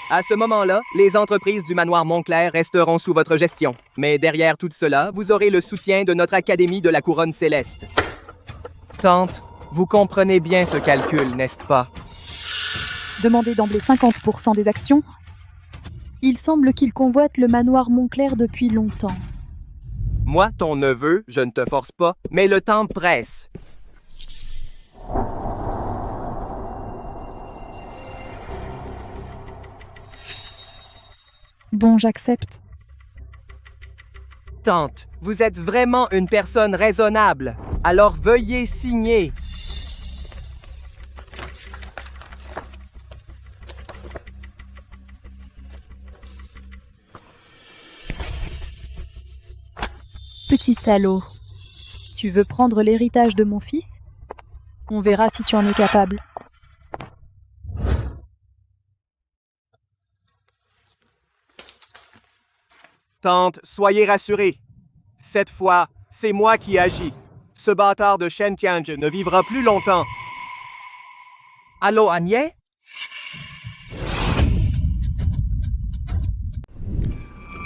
À ce moment-là, les entreprises du manoir Montclair resteront sous votre gestion. Mais derrière tout cela, vous aurez le soutien de notre Académie de la Couronne Céleste. Tante, vous comprenez bien ce calcul, n'est-ce pas? Demander d'emblée 50% des actions? Il semble qu'il convoite le manoir Montclair depuis longtemps. Moi, ton neveu, je ne te force pas, mais le temps presse. Bon, j'accepte. Tante, vous êtes vraiment une personne raisonnable. Alors veuillez signer. Petit salaud. Tu veux prendre l'héritage de mon fils? On verra si tu en es capable. Tante, soyez rassurée. Cette fois, c'est moi qui agis. Ce bâtard de Shen Qianzhe ne vivra plus longtemps. Allô, Agnès?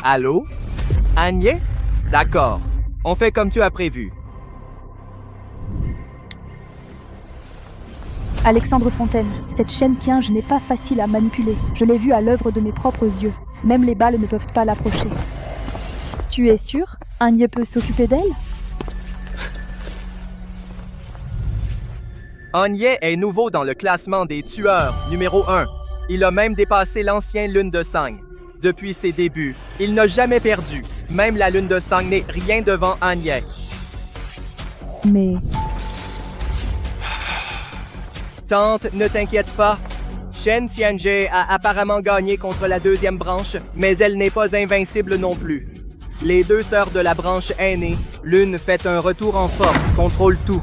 Allô? Agnès? D'accord. On fait comme tu as prévu. Alexandre Fontaine, cette Shen Qianzhe n'est pas facile à manipuler. Je l'ai vue à l'œuvre de mes propres yeux. Même les balles ne peuvent pas l'approcher. Tu es sûr? Agnès peut s'occuper d'elle? Agnès est nouveau dans le classement des tueurs, numéro 1. Il a même dépassé l'ancien Lune de Sang. Depuis ses débuts, il n'a jamais perdu. Même la Lune de Sang n'est rien devant Agnès. Mais... Tante, ne t'inquiète pas. Shen Qianzhe a apparemment gagné contre la deuxième branche, mais elle n'est pas invincible non plus. Les deux sœurs de la branche aînée, l'une fait un retour en force, contrôle tout.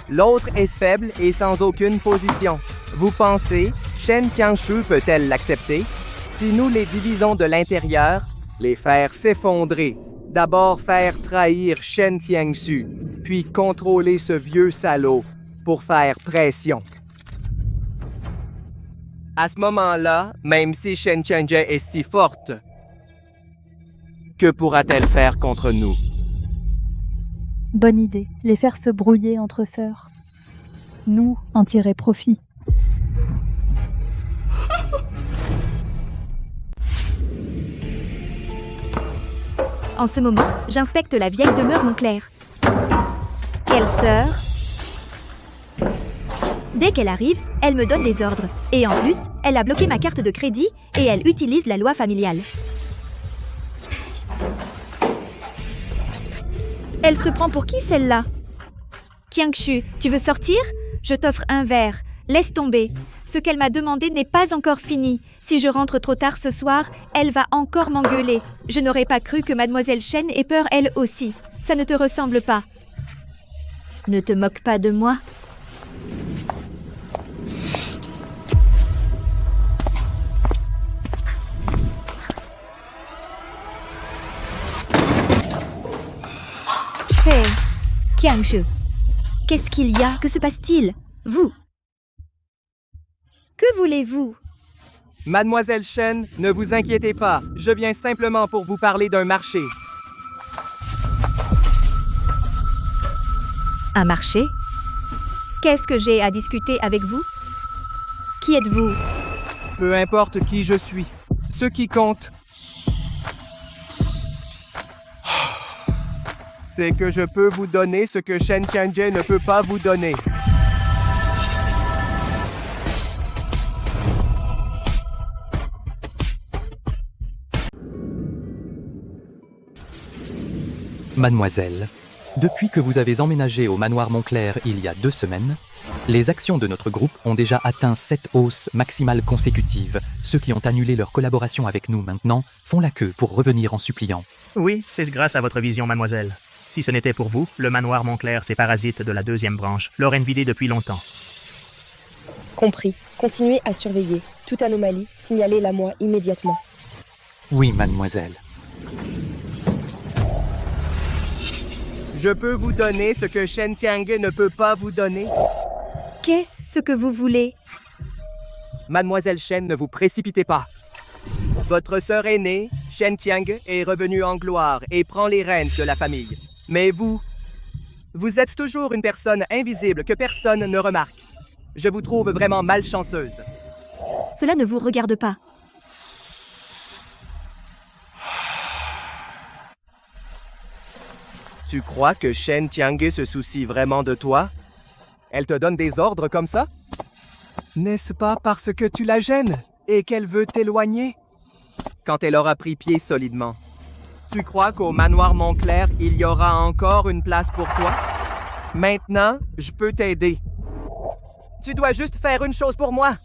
L'autre est faible et sans aucune position. Vous pensez, Shen Qianzhe peut-elle l'accepter? Si nous les divisons de l'intérieur, les faire s'effondrer. D'abord faire trahir Shen Qianzhe, puis contrôler ce vieux salaud pour faire pression. À ce moment-là, même si Shen Qianzhe est si forte, que pourra-t-elle faire contre nous? Bonne idée, les faire se brouiller entre sœurs. Nous en tirer profit. En ce moment, j'inspecte la vieille demeure Montclair. Quelle sœur? Dès qu'elle arrive, elle me donne des ordres. Et en plus, elle a bloqué ma carte de crédit et elle utilise la loi familiale. Elle se prend pour qui, celle-là? Qianzhe, tu veux sortir? Je t'offre un verre. Laisse tomber. Ce qu'elle m'a demandé n'est pas encore fini. Si je rentre trop tard ce soir, elle va encore m'engueuler. Je n'aurais pas cru que Mademoiselle Shen ait peur elle aussi. Ça ne te ressemble pas. Ne te moque pas de moi. Hé, Qianzhe, qu'est-ce qu'il y a? Que se passe-t-il? Vous? Que voulez-vous? Mademoiselle Shen, ne vous inquiétez pas. Je viens simplement pour vous parler d'un marché. Un marché? Qu'est-ce que j'ai à discuter avec vous? Qui êtes-vous? Peu importe qui je suis. Ce qui compte, c'est que je peux vous donner ce que Shen Tianjie ne peut pas vous donner. Mademoiselle, depuis que vous avez emménagé au manoir Montclair il y a 2 semaines, les actions de notre groupe ont déjà atteint 7 hausses maximales consécutives. Ceux qui ont annulé leur collaboration avec nous maintenant font la queue pour revenir en suppliant. Oui, c'est grâce à votre vision, mademoiselle. Si ce n'était pour vous, le manoir Montclair, ces parasites de la 2e branche, l'auraient vidé depuis longtemps. Compris. Continuez à surveiller. Toute anomalie, signalez-la moi immédiatement. Oui, mademoiselle. Je peux vous donner ce que Shen Tianjie ne peut pas vous donner. Qu'est-ce que vous voulez? Mademoiselle Shen, ne vous précipitez pas. Votre sœur aînée, Shen Tianjie, est revenue en gloire et prend les rênes de la famille. Mais vous êtes toujours une personne invisible que personne ne remarque. Je vous trouve vraiment malchanceuse. Cela ne vous regarde pas. Tu crois que Shen Tianjie se soucie vraiment de toi? Elle te donne des ordres comme ça? N'est-ce pas parce que tu la gênes et qu'elle veut t'éloigner? Quand elle aura pris pied solidement, tu crois qu'au manoir Montclair, il y aura encore une place pour toi? Maintenant, je peux t'aider. Tu dois juste faire une chose pour moi.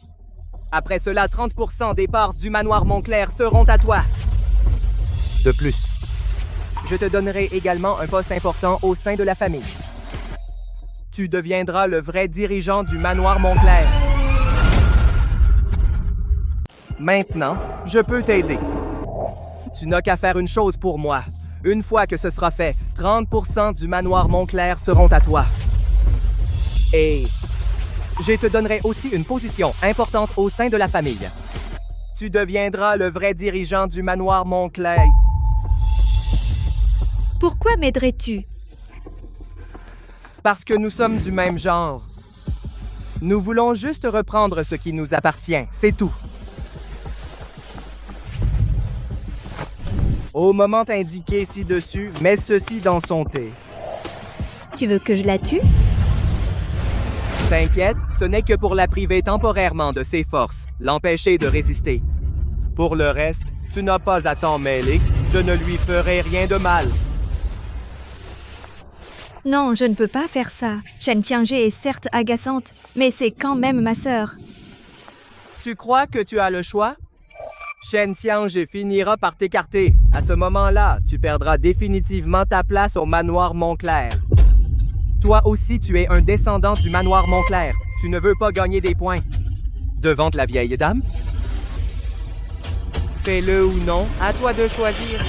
Après cela, 30% des parts du manoir Montclair seront à toi. De plus, je te donnerai également un poste important au sein de la famille. Tu deviendras le vrai dirigeant du manoir Montclair. Maintenant, je peux t'aider. Tu n'as qu'à faire une chose pour moi. Une fois que ce sera fait, 30% du manoir Montclair seront à toi. Et je te donnerai aussi une position importante au sein de la famille. Tu deviendras le vrai dirigeant du manoir Montclair. Pourquoi m'aiderais-tu? Parce que nous sommes du même genre. Nous voulons juste reprendre ce qui nous appartient, c'est tout. Au moment indiqué ci-dessus, mets ceci dans son thé. Tu veux que je la tue? T'inquiète, ce n'est que pour la priver temporairement de ses forces, l'empêcher de résister. Pour le reste, tu n'as pas à t'en mêler, je ne lui ferai rien de mal. Non, je ne peux pas faire ça. Shen Tianjie est certes agaçante, mais c'est quand même ma sœur. Tu crois que tu as le choix? Shen Tianjie finira par t'écarter. À ce moment-là, tu perdras définitivement ta place au manoir Montclair. Toi aussi, tu es un descendant du manoir Montclair. Tu ne veux pas gagner des points. Devant la vieille dame? Fais-le ou non, à toi de choisir.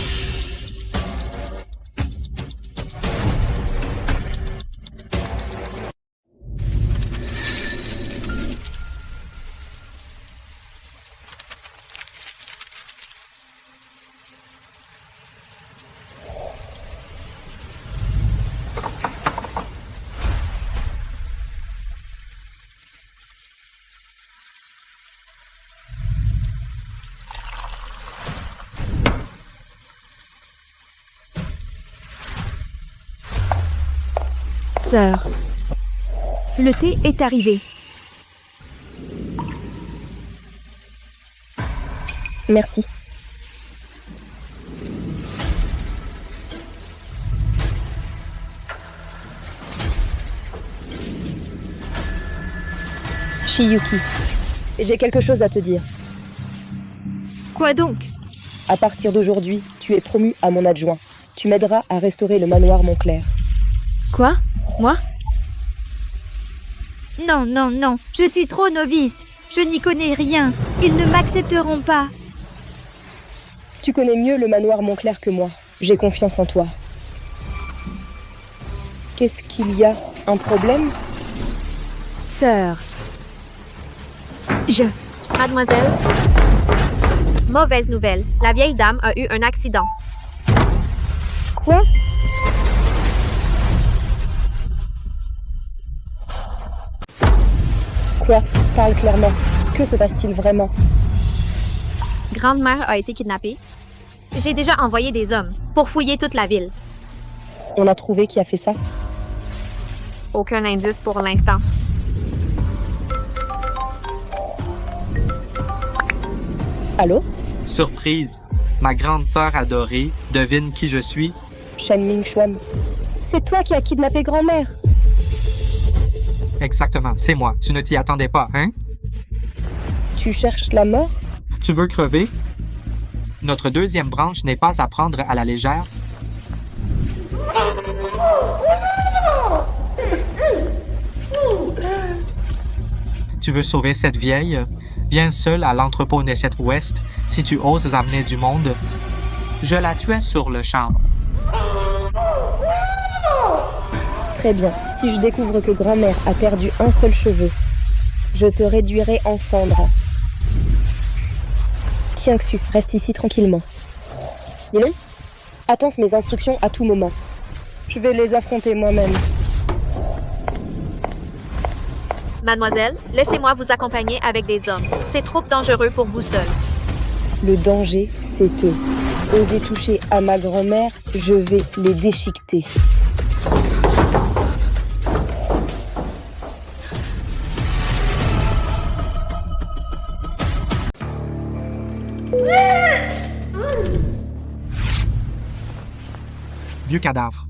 Sœur, le thé est arrivé. Merci. Shiyuki, j'ai quelque chose à te dire. Quoi donc? À partir d'aujourd'hui, tu es promu à mon adjoint. Tu m'aideras à restaurer le manoir Montclair. Quoi? Moi? Non, non, non, je suis trop novice. Je n'y connais rien. Ils ne m'accepteront pas. Tu connais mieux le manoir Montclair que moi. J'ai confiance en toi. Qu'est-ce qu'il y a? Un problème? Sœur. Mademoiselle, Mauvaise nouvelle, la vieille dame a eu un accident. Quoi? Quoi? Parle clairement. Que se passe-t-il vraiment? Grande-mère a été kidnappée. J'ai déjà envoyé des hommes pour fouiller toute la ville. On a trouvé qui a fait ça? Aucun indice pour l'instant. Allô? Surprise! Ma grande sœur adorée, devine qui je suis? Shen Mingxuan. C'est toi qui as kidnappé grand-mère. Exactement, c'est moi. Tu ne t'y attendais pas, hein? Tu cherches la mort? Tu veux crever? Notre deuxième branche n'est pas à prendre à la légère. Tu veux sauver cette vieille? Viens seule à l'entrepôt Nesset Ouest si tu oses amener du monde. Je la tuais sur le champ. Très bien. Si je découvre que grand-mère a perdu un seul cheveu, je te réduirai en cendres. Tiens, Xu, reste ici tranquillement. Nilon, attends mes instructions à tout moment. Je vais les affronter moi-même. Mademoiselle, laissez-moi vous accompagner avec des hommes. C'est trop dangereux pour vous seul. Le danger, c'est eux. Osez toucher à ma grand-mère, je vais les déchiqueter. Vieux cadavre.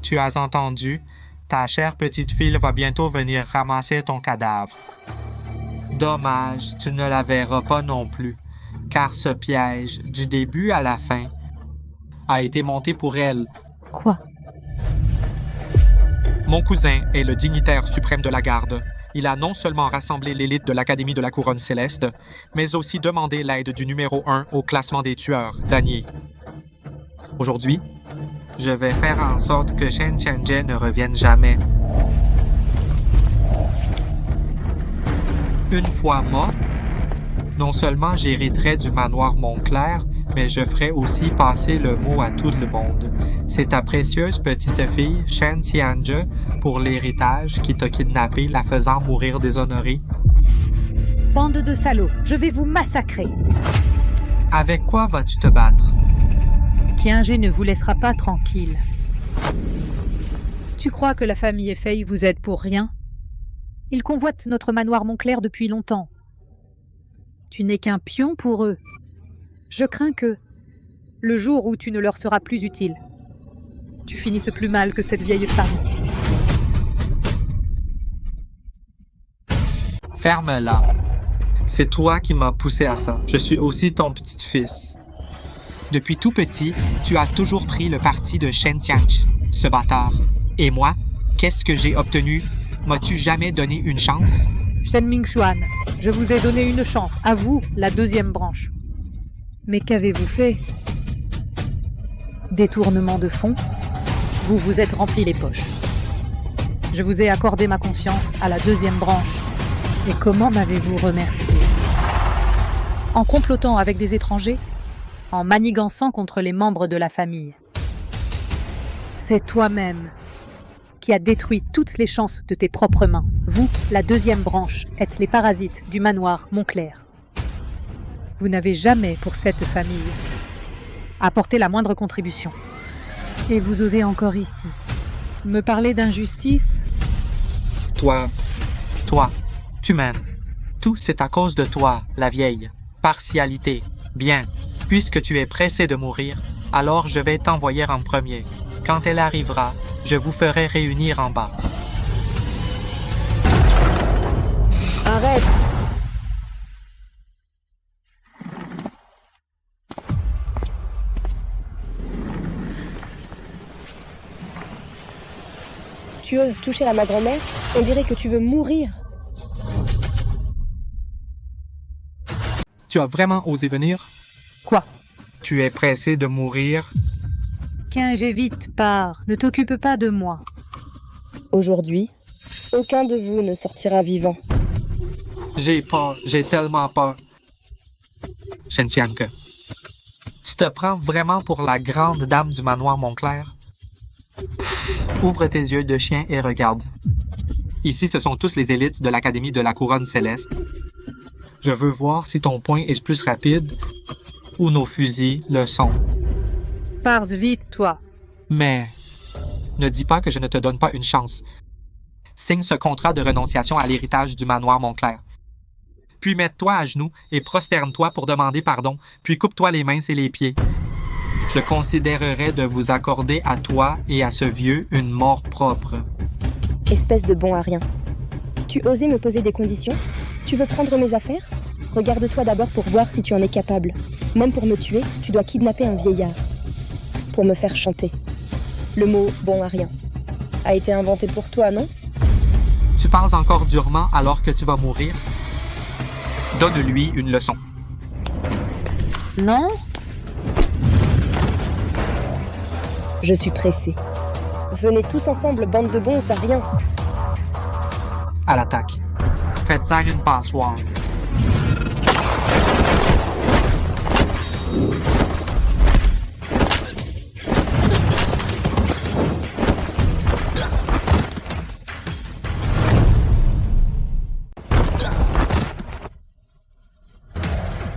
Tu as entendu? Ta chère petite fille va bientôt venir ramasser ton cadavre. Dommage, tu ne la verras pas non plus, car ce piège, du début à la fin, a été monté pour elle. Quoi? Mon cousin est le dignitaire suprême de la garde. Il a non seulement rassemblé l'élite de l'Académie de la Couronne Céleste, mais aussi demandé l'aide du numéro 1 au classement des tueurs, Danier. Aujourd'hui, je vais faire en sorte que Shen Tianjie ne revienne jamais. Une fois mort, non seulement j'hériterai du manoir Montclair, mais je ferai aussi passer le mot à tout le monde. C'est ta précieuse petite fille, Shen Tianjie, pour l'héritage qui t'a kidnappé, la faisant mourir déshonorée. Bande de salauds, je vais vous massacrer. Avec quoi vas-tu te battre? Tianjie ne vous laissera pas tranquille. Tu crois que la famille Fei vous aide pour rien? Ils convoitent notre manoir Montclair depuis longtemps. Tu n'es qu'un pion pour eux. Je crains que, le jour où tu ne leur seras plus utile, tu finisses plus mal que cette vieille femme. Ferme-la. C'est toi qui m'as poussé à ça. Je suis aussi ton petit-fils. Depuis tout petit, tu as toujours pris le parti de Shen Tianjie, ce bâtard. Et moi, qu'est-ce que j'ai obtenu? M'as-tu jamais donné une chance? Shen Mingxuan, je vous ai donné une chance, à vous, la deuxième branche. Mais qu'avez-vous fait? Détournement de fonds? Vous vous êtes rempli les poches. Je vous ai accordé ma confiance à la deuxième branche. Et comment m'avez-vous remercié? En complotant avec des étrangers? En manigançant contre les membres de la famille. C'est toi-même qui as détruit toutes les chances de tes propres mains. Vous, la deuxième branche, êtes les parasites du manoir Montclair. Vous n'avez jamais, pour cette famille, apporté la moindre contribution. Et vous osez encore ici me parler d'injustice? Toi, tu m'aimes. Tout c'est à cause de toi, la vieille. Partialité. Bien. Puisque tu es pressé de mourir, alors je vais t'envoyer en premier. Quand elle arrivera, je vous ferai réunir en bas. Arrête! Tu oses toucher à ma grand-mère? On dirait que tu veux mourir. Tu as vraiment osé venir? Quoi? Tu es pressé de mourir? Tianjie, vite, pars. Ne t'occupe pas de moi. Aujourd'hui, aucun de vous ne sortira vivant. J'ai peur, j'ai tellement peur. Shen Tianke. Tu te prends vraiment pour la grande dame du manoir Montclair? Ouvre tes yeux de chien et regarde. Ici, ce sont tous les élites de l'Académie de la Couronne Céleste. Je veux voir si ton poing est plus rapide ou nos fusils le sont. Pars vite, toi. Mais ne dis pas que je ne te donne pas une chance. Signe ce contrat de renonciation à l'héritage du manoir Montclair. Puis mets-toi à genoux et prosterne-toi pour demander pardon, puis coupe-toi les mains et les pieds. Je considérerais de vous accorder à toi et à ce vieux une mort propre. Espèce de bon à rien. Tu osais me poser des conditions? Tu veux prendre mes affaires? Regarde-toi d'abord pour voir si tu en es capable. Même pour me tuer, tu dois kidnapper un vieillard. Pour me faire chanter. Le mot « bon à rien » a été inventé pour toi, non? Tu parles encore durement alors que tu vas mourir? Donne-lui une leçon. Non? Je suis pressée. Venez tous ensemble, bande de bons à rien. À l'attaque. Faites-en une passoire.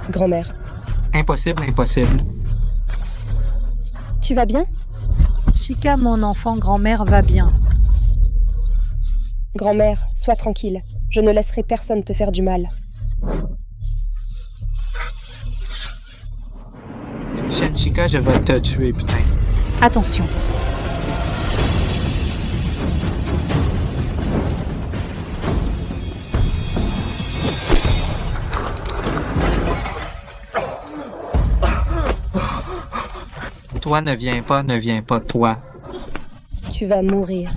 Grand-mère. Impossible, impossible. Tu vas bien? Chica, mon enfant, grand-mère va bien. Grand-mère, sois tranquille. Je ne laisserai personne te faire du mal. Shen Chica, je vais te tuer, putain. Attention. Toi, ne viens pas, toi. Tu vas mourir.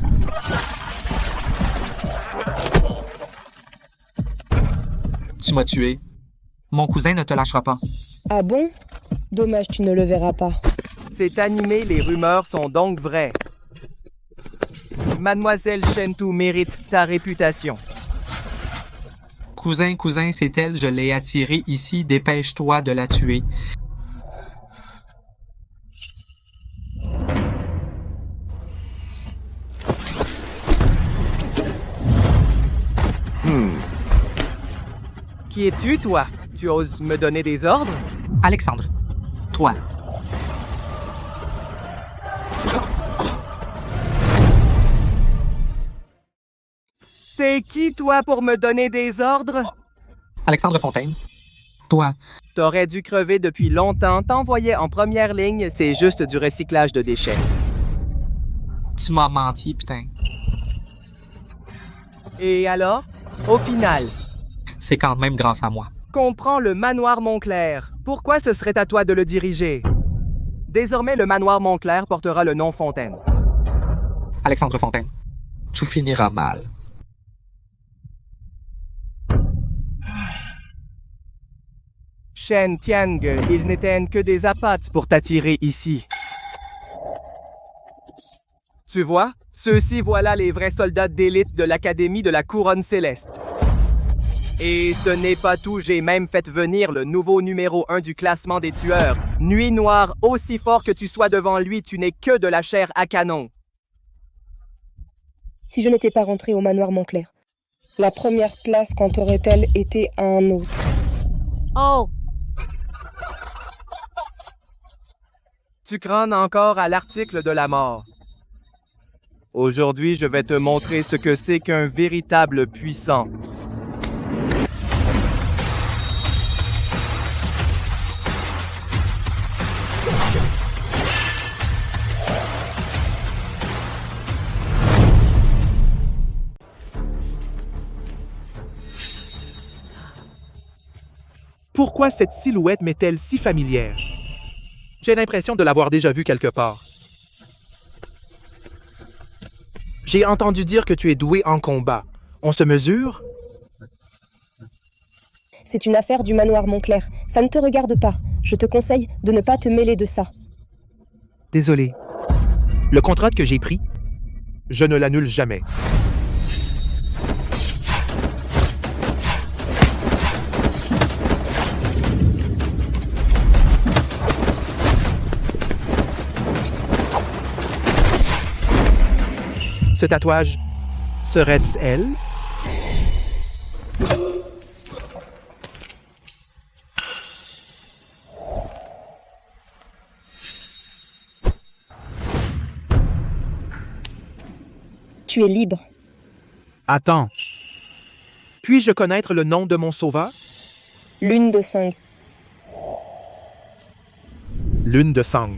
Tu m'as tué. Mon cousin ne te lâchera pas. Ah bon? Dommage, tu ne le verras pas. C'est animé, les rumeurs sont donc vraies. Mademoiselle Shentu mérite ta réputation. Cousin, c'est elle, je l'ai attirée ici, dépêche-toi de la tuer. Qui es-tu, toi? Tu oses me donner des ordres? Alexandre, toi. T'es qui, toi, pour me donner des ordres? Alexandre Fontaine, toi. T'aurais dû crever depuis longtemps. T'envoyer en première ligne, c'est juste du recyclage de déchets. Tu m'as menti, putain. Et alors? Au final? C'est quand même grâce à moi. Comprends le manoir Montclair. Pourquoi ce serait à toi de le diriger? Désormais, le manoir Montclair portera le nom Fontaine. Alexandre Fontaine, tout finira mal. Shen Tiange, ils n'étaient que des apâtes pour t'attirer ici. Tu vois? Ceux-ci voilà les vrais soldats d'élite de l'Académie de la Couronne Céleste. Et ce n'est pas tout, j'ai même fait venir le nouveau numéro 1 du classement des tueurs. Nuit Noire, aussi fort que tu sois devant lui, tu n'es que de la chair à canon. Si je n'étais pas rentrée au manoir Montclair, la première place quand aurait-elle été à un autre? Oh! Tu crânes encore à l'article de la mort. Aujourd'hui, je vais te montrer ce que c'est qu'un véritable puissant. Pourquoi cette silhouette m'est-elle si familière? J'ai l'impression de l'avoir déjà vue quelque part. J'ai entendu dire que tu es doué en combat. On se mesure? C'est une affaire du manoir Montclair. Ça ne te regarde pas. Je te conseille de ne pas te mêler de ça. Désolé. Le contrat que j'ai pris, je ne l'annule jamais. Ce tatouage serait-ce elle? Tu es libre. Attends. Puis-je connaître le nom de mon sauveur? Lune de sang. Lune de sang.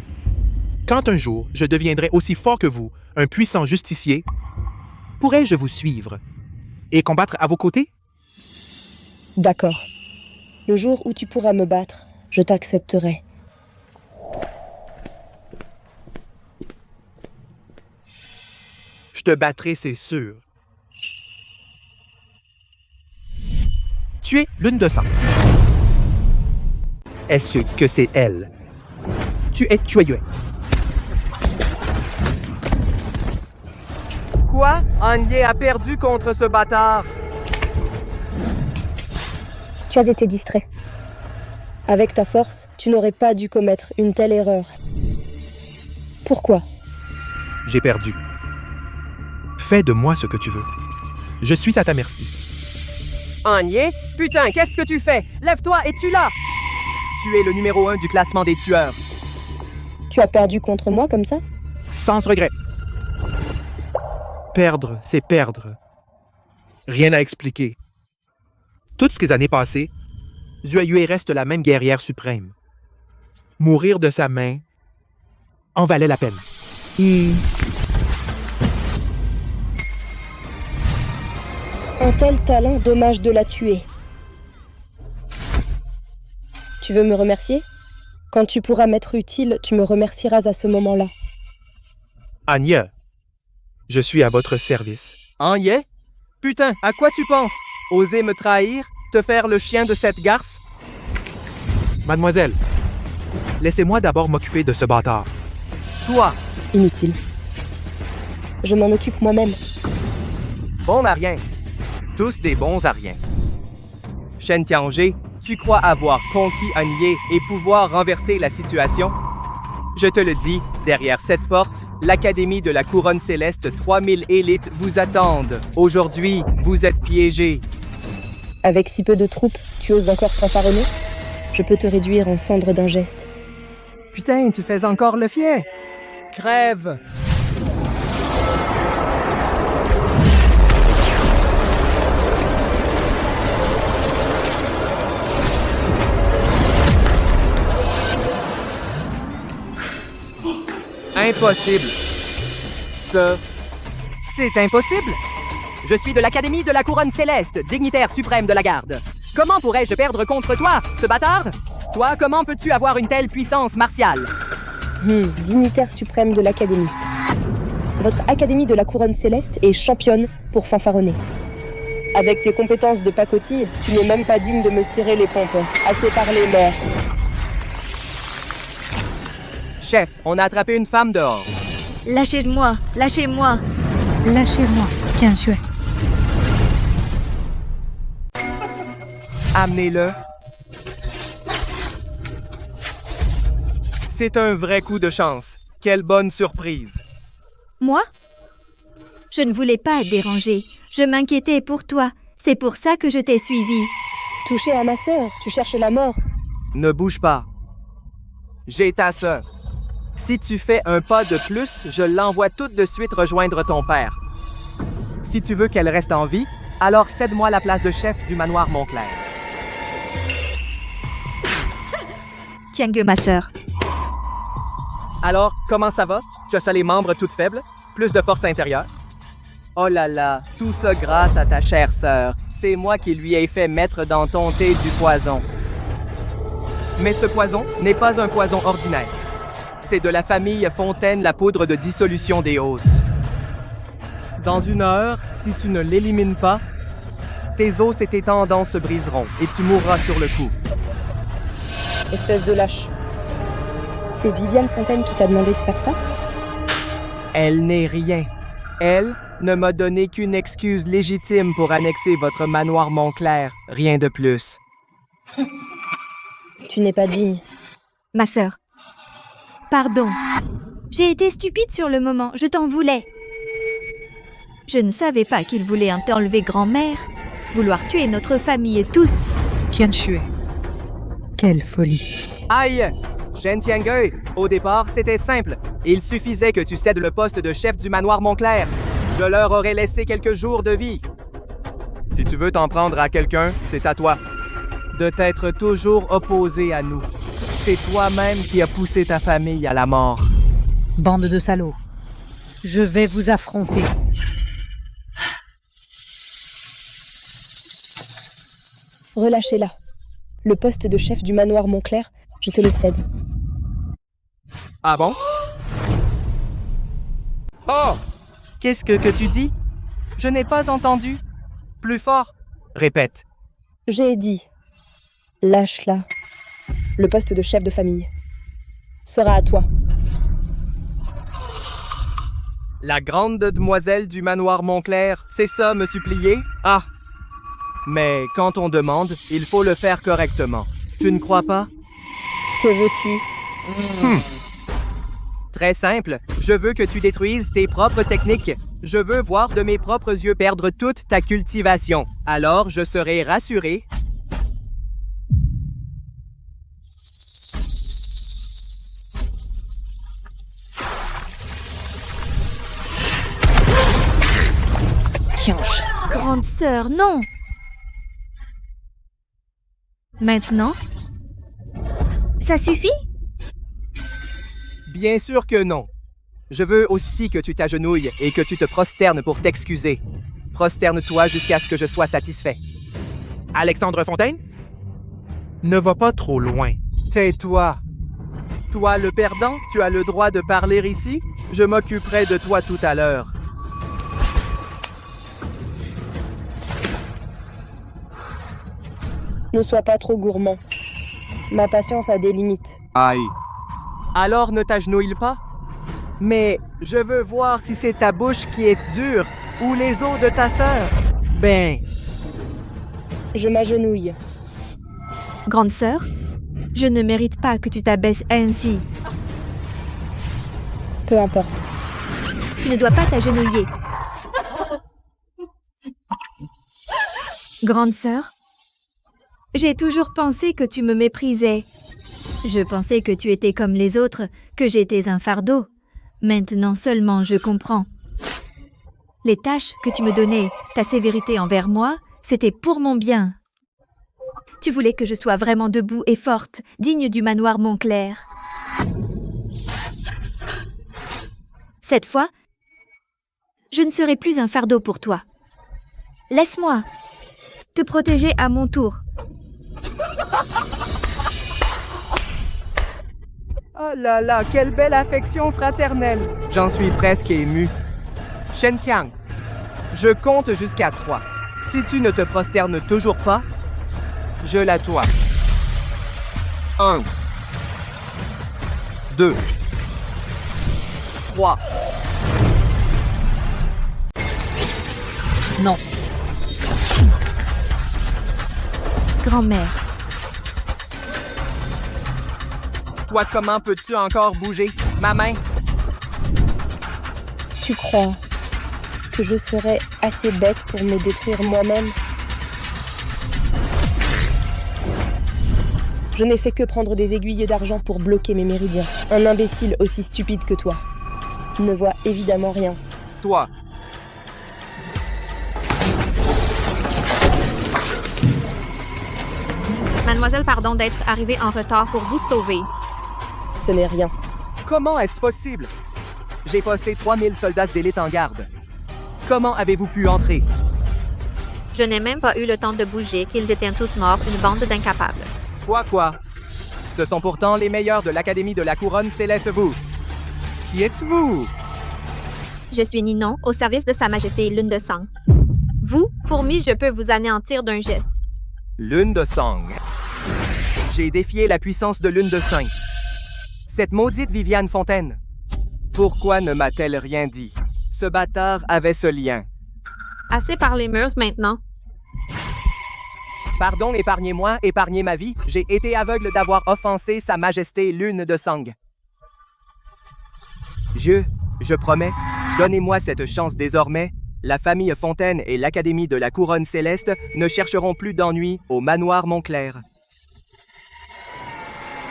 Quand un jour je deviendrai aussi fort que vous, un puissant justicier, pourrais-je vous suivre et combattre à vos côtés? D'accord. Le jour où tu pourras me battre, je t'accepterai. Je te battrai, c'est sûr. Tu es Lune de sang. Est-ce que c'est elle? Tu es Chueyue. Quoi? Anye a perdu contre ce bâtard. Tu as été distrait. Avec ta force, tu n'aurais pas dû commettre une telle erreur. Pourquoi? J'ai perdu. Fais de moi ce que tu veux. Je suis à ta merci. Anye? Putain, qu'est-ce que tu fais? Lève-toi et tue-la! Tu es le numéro 1 du classement des tueurs. Tu as perdu contre moi comme ça? Sans regret. Perdre, c'est perdre. Rien à expliquer. Toutes ces années passées, Xueyue reste la même guerrière suprême. Mourir de sa main en valait la peine. Un tel talent, dommage de la tuer. Tu veux me remercier? Quand tu pourras m'être utile, tu me remercieras à ce moment-là. Anya, je suis à votre service. Anye? Putain, à quoi tu penses? Oser me trahir? Te faire le chien de cette garce? Mademoiselle, laissez-moi d'abord m'occuper de ce bâtard. Toi! Inutile. Je m'en occupe moi-même. Bon à rien. Tous des bons à rien. Shen Tiange, tu crois avoir conquis Anye et pouvoir renverser la situation? Je te le dis, derrière cette porte, l'Académie de la Couronne Céleste 3000 élites vous attendent. Aujourd'hui, vous êtes piégés. Avec si peu de troupes, tu oses encore fanfaronner? Je peux te réduire en cendres d'un geste. Putain, tu fais encore le fier. Crève! Impossible. C'est impossible. Je suis de l'Académie de la Couronne Céleste, dignitaire suprême de la garde. Comment pourrais-je perdre contre toi, ce bâtard? Toi, comment peux-tu avoir une telle puissance martiale? Dignitaire suprême de l'Académie. Votre Académie de la Couronne Céleste est championne pour fanfaronner. Avec tes compétences de pacotille, tu n'es même pas digne de me cirer les pompons. Assez parlé, mère. Chef, on a attrapé une femme dehors. Lâchez-moi, lâchez-moi. Lâchez-moi, Qianxue. Amenez-le. C'est un vrai coup de chance. Quelle bonne surprise. Moi? Je ne voulais pas te déranger. Je m'inquiétais pour toi. C'est pour ça que je t'ai suivi. Touché à ma sœur, tu cherches la mort. Ne bouge pas. J'ai ta sœur. Si tu fais un pas de plus, je l'envoie tout de suite rejoindre ton père. Si tu veux qu'elle reste en vie, alors cède-moi la place de chef du manoir Montclair. Tiangue, ma sœur. Alors, comment ça va? Tu as ça les membres toutes faibles? Plus de force intérieure? Oh là là, tout ça grâce à ta chère sœur. C'est moi qui lui ai fait mettre dans ton thé du poison. Mais ce poison n'est pas un poison ordinaire. C'est de la famille Fontaine, la poudre de dissolution des os. Dans 1 heure, si tu ne l'élimines pas, tes os et tes tendons se briseront et tu mourras sur le coup. Espèce de lâche. C'est Viviane Fontaine qui t'a demandé de faire ça? Elle n'est rien. Elle ne m'a donné qu'une excuse légitime pour annexer votre manoir Montclair. Rien de plus. Tu n'es pas digne. Ma sœur. Pardon. J'ai été stupide sur le moment. Je t'en voulais. Je ne savais pas qu'il voulait enlever grand-mère. Vouloir tuer notre famille tous. Qianxue. Quelle folie. Aïe! Shen Tiangui, au départ, c'était simple. Il suffisait que tu cèdes le poste de chef du manoir Montclair. Je leur aurais laissé quelques jours de vie. Si tu veux t'en prendre à quelqu'un, c'est à toi. De t'être toujours opposé à nous. C'est toi-même qui as poussé ta famille à la mort. Bande de salauds. Je vais vous affronter. Relâchez-la. Le poste de chef du manoir Montclair, je te le cède. Ah bon? Oh! Qu'est-ce que tu dis? Je n'ai pas entendu. Plus fort. Répète. J'ai dit. Lâche-la. Le poste de chef de famille sera à toi. La grande demoiselle du manoir Montclair, c'est ça, me supplier? Ah! Mais quand on demande, il faut le faire correctement. Tu ne crois pas? Que veux-tu? Très simple. Je veux que tu détruises tes propres techniques. Je veux voir de mes propres yeux perdre toute ta cultivation. Alors, je serai rassuré. Tiange. Grande sœur, non! Maintenant? Ça suffit? Bien sûr que non. Je veux aussi que tu t'agenouilles et que tu te prosternes pour t'excuser. Prosterne-toi jusqu'à ce que je sois satisfait. Alexandre Fontaine? Ne va pas trop loin. Tais-toi. Toi, le perdant, tu as le droit de parler ici? Je m'occuperai de toi tout à l'heure. Ne sois pas trop gourmand. Ma patience a des limites. Aïe. Alors ne t'agenouille pas? Mais je veux voir si c'est ta bouche qui est dure ou les os de ta sœur. Ben... Je m'agenouille. Grande sœur, je ne mérite pas que tu t'abaisses ainsi. Peu importe. Tu ne dois pas t'agenouiller. Grande sœur, j'ai toujours pensé que tu me méprisais. Je pensais que tu étais comme les autres, que j'étais un fardeau. Maintenant seulement je comprends. Les tâches que tu me donnais, ta sévérité envers moi, c'était pour mon bien. Tu voulais que je sois vraiment debout et forte, digne du manoir Montclair. Cette fois, je ne serai plus un fardeau pour toi. Laisse-moi te protéger à mon tour. Oh là là, quelle belle affection fraternelle! J'en suis presque ému. Shen Qiang, je compte jusqu'à 3. Si tu ne te prosternes toujours pas, je la toie. 1, 2, 3. Non. Grand-mère. Toi, comment peux-tu encore bouger? Ma main? Tu crois que je serais assez bête pour me détruire moi-même? Je n'ai fait que prendre des aiguilles d'argent pour bloquer mes méridiens. Un imbécile aussi stupide que toi ne voit évidemment rien. Toi. Mademoiselle, pardon d'être arrivée en retard pour vous sauver. Ce n'est rien. Comment est-ce possible? J'ai posté 3000 soldats d'élite en garde. Comment avez-vous pu entrer? Je n'ai même pas eu le temps de bouger qu'ils étaient tous morts, une bande d'incapables. Quoi? Ce sont pourtant les meilleurs de l'Académie de la Couronne Céleste, vous. Qui êtes-vous? Je suis Ninon, au service de Sa Majesté Lune de Sang. Vous, fourmi, je peux vous anéantir d'un geste. Lune de Sang. J'ai défié la puissance de Lune de Sang. Cette maudite Viviane Fontaine. Pourquoi ne m'a-t-elle rien dit? Ce bâtard avait ce lien. Assez parlé murs maintenant. Pardon, épargnez-moi, épargnez ma vie. J'ai été aveugle d'avoir offensé Sa Majesté Lune de Sang. Je promets, donnez-moi cette chance désormais. La famille Fontaine et l'Académie de la Couronne Céleste ne chercheront plus d'ennui au manoir Montclair.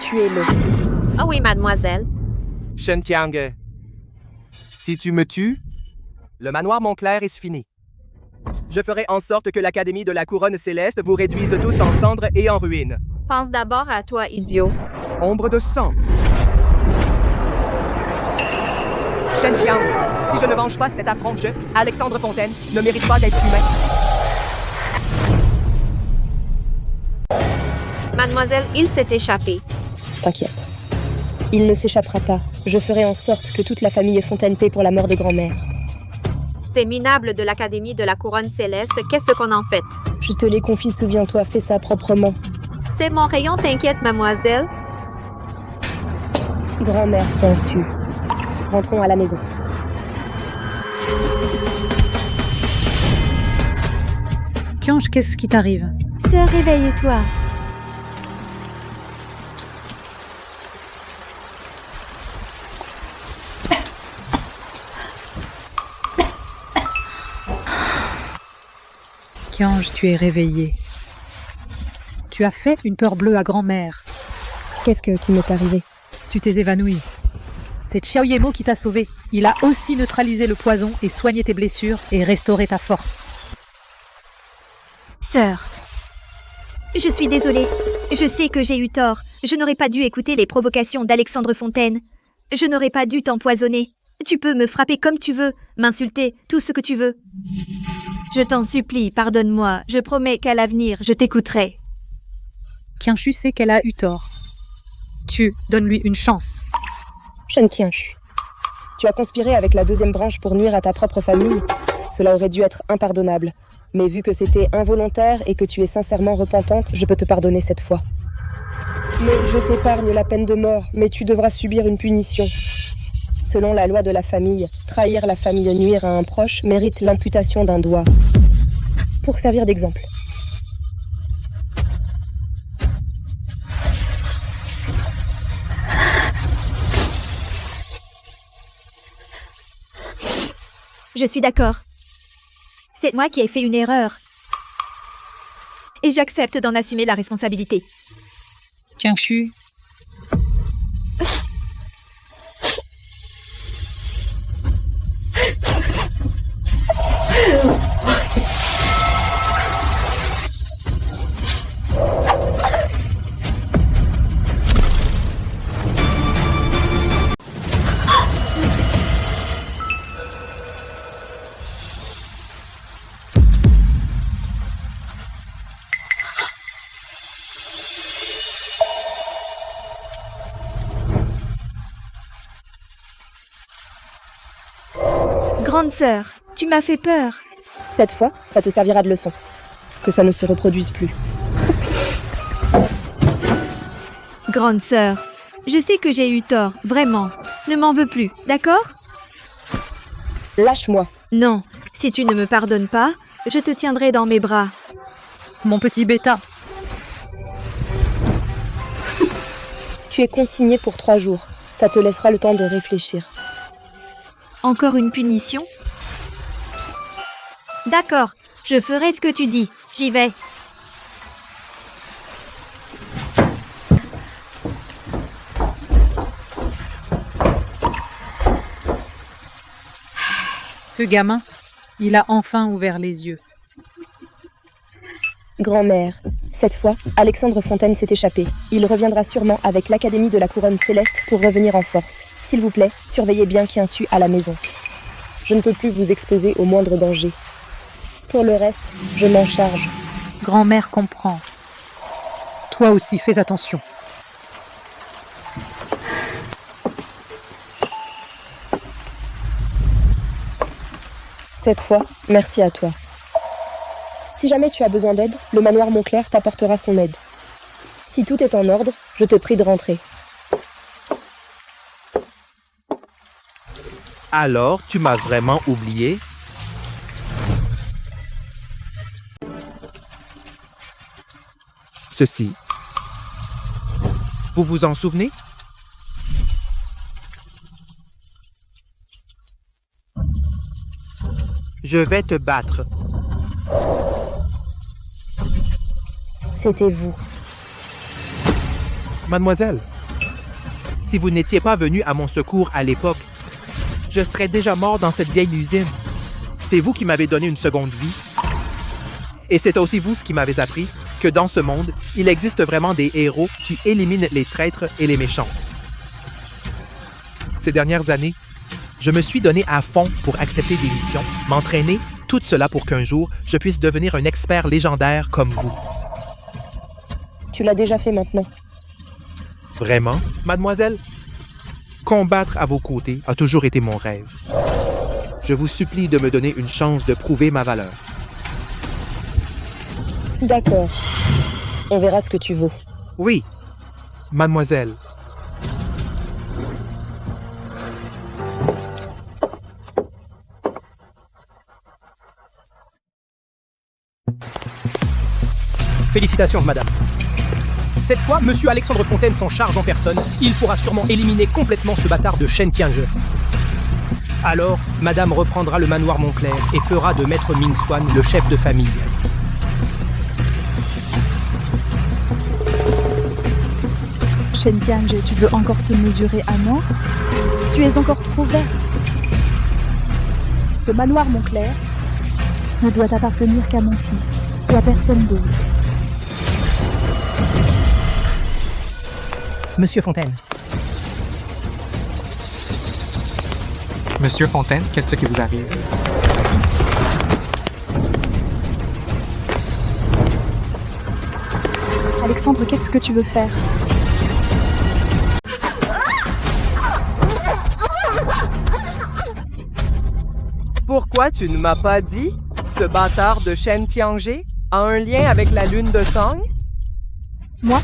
Tuez-le. Ah oui, mademoiselle. Shen Tiang, si tu me tues, le manoir Montclair est fini. Je ferai en sorte que l'Académie de la Couronne Céleste vous réduise tous en cendres et en ruines. Pense d'abord à toi, idiot. Ombre de sang. Shen Tiang, si je ne venge pas cet affront, Alexandre Fontaine, ne mérite pas d'être humain. Mademoiselle, il s'est échappé. T'inquiète. Il ne s'échappera pas. Je ferai en sorte que toute la famille Fontaine paie pour la mort de grand-mère. Ces minables de l'Académie de la Couronne Céleste, qu'est-ce qu'on en fait? Je te les confie, souviens-toi, fais ça proprement. C'est mon rayon, t'inquiète, mademoiselle. Grand-mère tient su. Rentrons à la maison. Kiange, qu'est-ce qui t'arrive? Sœur, réveille-toi. Kiange, tu es réveillée. Tu as fait une peur bleue à grand-mère. Qu'est-ce qui m'est arrivé? Tu t'es évanouie. C'est Xiao Yemo qui t'a sauvé. Il a aussi neutralisé le poison et soigné tes blessures et restauré ta force. Sœur, je suis désolée. Je sais que j'ai eu tort. Je n'aurais pas dû écouter les provocations d'Alexandre Fontaine. Je n'aurais pas dû t'empoisonner. Tu peux me frapper comme tu veux, m'insulter, tout ce que tu veux. Je t'en supplie, pardonne-moi. Je promets qu'à l'avenir, je t'écouterai. Qianshu sait qu'elle a eu tort. Donne-lui une chance. Shen Qianshu, tu as conspiré avec la deuxième branche pour nuire à ta propre famille. Cela aurait dû être impardonnable. Mais vu que c'était involontaire et que tu es sincèrement repentante, je peux te pardonner cette fois. Mais je t'épargne la peine de mort, mais tu devras subir une punition. Selon la loi de la famille, trahir la famille et nuire à un proche mérite l'amputation d'un doigt. Pour servir d'exemple. Je suis d'accord. C'est moi qui ai fait une erreur. Et j'accepte d'en assumer la responsabilité. Qianshu. Grande sœur, tu m'as fait peur. Cette fois, ça te servira de leçon. Que ça ne se reproduise plus. Grande sœur, je sais que j'ai eu tort, vraiment. Ne m'en veux plus, d'accord? Lâche-moi. Non, si tu ne me pardonnes pas, je te tiendrai dans mes bras. Mon petit bêta. Tu es consigné pour 3 jours. Ça te laissera le temps de réfléchir. Encore une punition? D'accord, je ferai ce que tu dis. J'y vais. Ce gamin, il a enfin ouvert les yeux. Grand-mère, cette fois, Alexandre Fontaine s'est échappé. Il reviendra sûrement avec l'Académie de la Couronne Céleste pour revenir en force. S'il vous plaît, surveillez bien Qianshu à la maison. Je ne peux plus vous exposer au moindre danger. Pour le reste, je m'en charge. Grand-mère comprend. Toi aussi, fais attention. Cette fois, merci à toi. Si jamais tu as besoin d'aide, le manoir Montclair t'apportera son aide. Si tout est en ordre, je te prie de rentrer. Alors, tu m'as vraiment oublié? Ceci. Vous vous en souvenez? Je vais te battre. C'était vous. Mademoiselle, si vous n'étiez pas venue à mon secours à l'époque, je serais déjà mort dans cette vieille usine. C'est vous qui m'avez donné une seconde vie. Et c'est aussi vous ce qui m'avez appris que dans ce monde, il existe vraiment des héros qui éliminent les traîtres et les méchants. Ces dernières années, je me suis donné à fond pour accepter des missions, m'entraîner, tout cela pour qu'un jour, je puisse devenir un expert légendaire comme vous. Tu l'as déjà fait maintenant. Vraiment, mademoiselle? Combattre à vos côtés a toujours été mon rêve. Je vous supplie de me donner une chance de prouver ma valeur. D'accord. On verra ce que tu vaux. Oui, mademoiselle. Félicitations, madame. Cette fois, monsieur Alexandre Fontaine s'en charge en personne. Il pourra sûrement éliminer complètement ce bâtard de Shen Tiange. Alors, madame reprendra le manoir Montclair et fera de maître Ming Xuan le chef de famille. Shen Tiange, tu veux encore te mesurer à moi? Tu es encore trop vert. Ce manoir Montclair ne doit appartenir qu'à mon fils et à personne d'autre. Monsieur Fontaine. Monsieur Fontaine, qu'est-ce qui vous arrive? Alexandre, qu'est-ce que tu veux faire? Pourquoi tu ne m'as pas dit? Ce bâtard de Shen Tiange a un lien avec la lune de Song? Moi?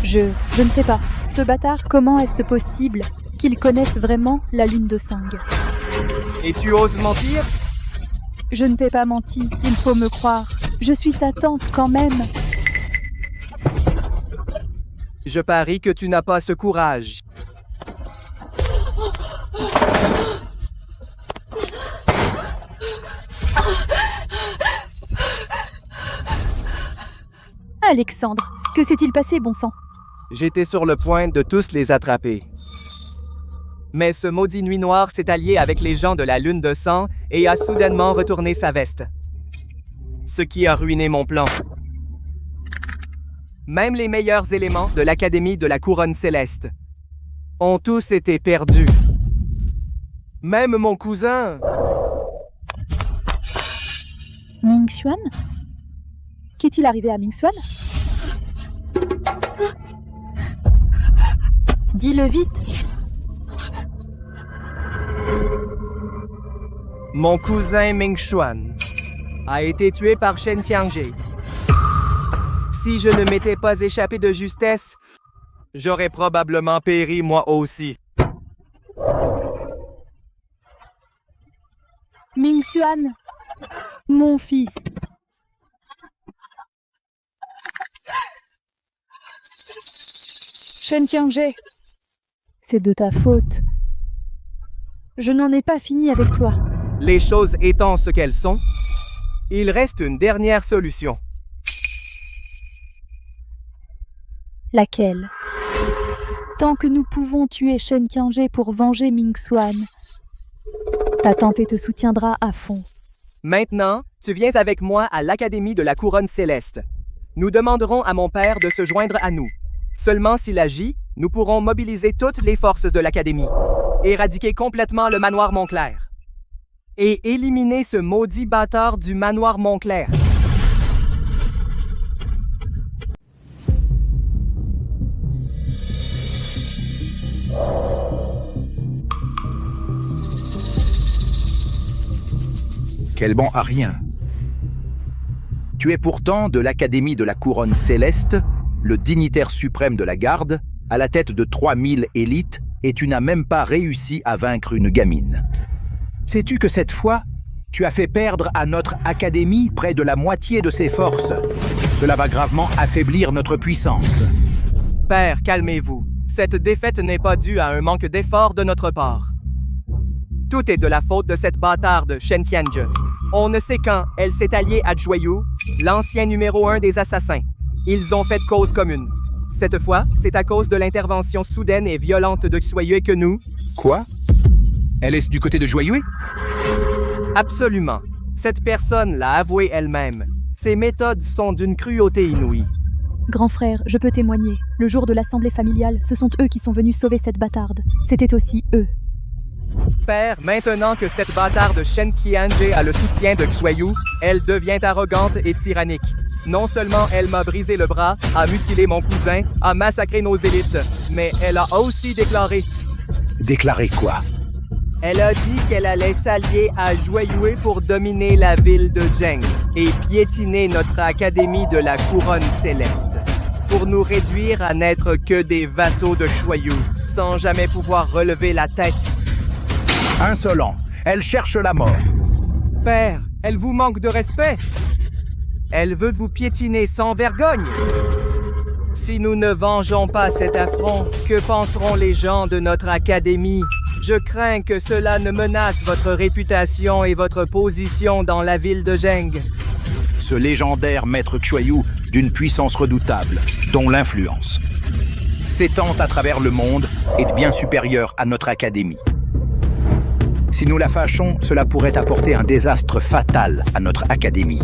Je ne sais pas. Ce bâtard, comment est-ce possible qu'il connaisse vraiment la lune de Sang? Et tu oses mentir? Je ne t'ai pas menti, il faut me croire. Je suis ta tante quand même. Je parie que tu n'as pas ce courage. Alexandre, que s'est-il passé, bon sang? J'étais sur le point de tous les attraper. Mais ce maudit Nuit Noire s'est allié avec les gens de la Lune de Sang et a soudainement retourné sa veste. Ce qui a ruiné mon plan. Même les meilleurs éléments de l'Académie de la Couronne Céleste ont tous été perdus. Même mon cousin. Ming Xuan? Qu'est-il arrivé à Ming Xuan? Dis-le vite. Mon cousin Ming Xuan a été tué par Shen Tiange. Si je ne m'étais pas échappé de justesse, j'aurais probablement péri moi aussi. Ming Xuan, mon fils. Shen Tiange, c'est de ta faute. Je n'en ai pas fini avec toi. Les choses étant ce qu'elles sont, il reste une dernière solution. Laquelle? Tant que nous pouvons tuer Shen Tiange pour venger Ming Xuan, ta tante te soutiendra à fond. Maintenant, tu viens avec moi à l'Académie de la Couronne Céleste. Nous demanderons à mon père de se joindre à nous. Seulement s'il agit, nous pourrons mobiliser toutes les forces de l'Académie, éradiquer complètement le manoir Montclair et éliminer ce maudit bâtard du manoir Montclair. Quel bon à rien. Tu es pourtant de l'Académie de la Couronne Céleste, le dignitaire suprême de la garde, à la tête de 3000 élites, et tu n'as même pas réussi à vaincre une gamine. Sais-tu que cette fois, tu as fait perdre à notre Académie près de la moitié de ses forces? Cela va gravement affaiblir notre puissance. Père, calmez-vous. Cette défaite n'est pas due à un manque d'effort de notre part. Tout est de la faute de cette bâtarde, Shen Tiange. On ne sait quand, elle s'est alliée à Xueyu, l'ancien numéro 1 des assassins. Ils ont fait cause commune. Cette fois, c'est à cause de l'intervention soudaine et violente de Xueyu que nous... Quoi? Elle est du côté de Xueyu? Absolument. Cette personne l'a avoué elle-même. Ses méthodes sont d'une cruauté inouïe. Grand frère, je peux témoigner. Le jour de l'assemblée familiale, ce sont eux qui sont venus sauver cette bâtarde. C'était aussi eux. Père, maintenant que cette bâtarde Shen Tiange a le soutien de Xueyu, elle devient arrogante et tyrannique. Non seulement elle m'a brisé le bras, a mutilé mon cousin, a massacré nos élites, mais elle a aussi déclaré... Déclaré quoi? Elle a dit qu'elle allait s'allier à Xueyu pour dominer la ville de Zheng et piétiner notre académie de la couronne céleste, pour nous réduire à n'être que des vassaux de Xueyu, sans jamais pouvoir relever la tête. Insolent, elle cherche la mort. Père, elle vous manque de respect. Elle veut vous piétiner sans vergogne. Si nous ne vengeons pas cet affront, que penseront les gens de notre académie? Je crains que cela ne menace votre réputation et votre position dans la ville de Zheng. Ce légendaire maître Xueyu d'une puissance redoutable, dont l'influence s'étend à travers le monde, est bien supérieure à notre académie. Si nous la fâchons, cela pourrait apporter un désastre fatal à notre académie.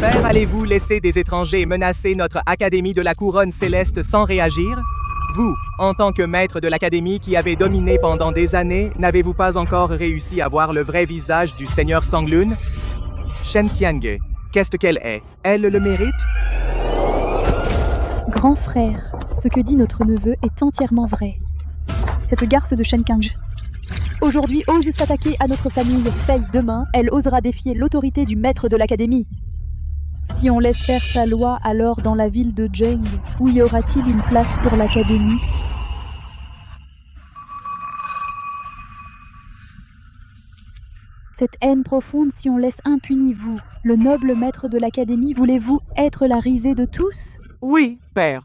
Père, allez-vous laisser des étrangers menacer notre académie de la couronne céleste sans réagir? Vous, en tant que maître de l'académie qui avez dominé pendant des années, n'avez-vous pas encore réussi à voir le vrai visage du seigneur Songlun? Shen Tiange, qu'est-ce qu'elle est? Elle le mérite? Grand frère, ce que dit notre neveu est entièrement vrai. Cette garce de Shen Tiange, aujourd'hui ose s'attaquer à notre famille. Fei, demain, elle osera défier l'autorité du maître de l'académie. Si on laisse faire sa loi, alors dans la ville de Zheng, où y aura-t-il une place pour l'académie? Cette haine profonde, si on laisse impuni vous, le noble maître de l'académie, voulez-vous être la risée de tous? Oui, père.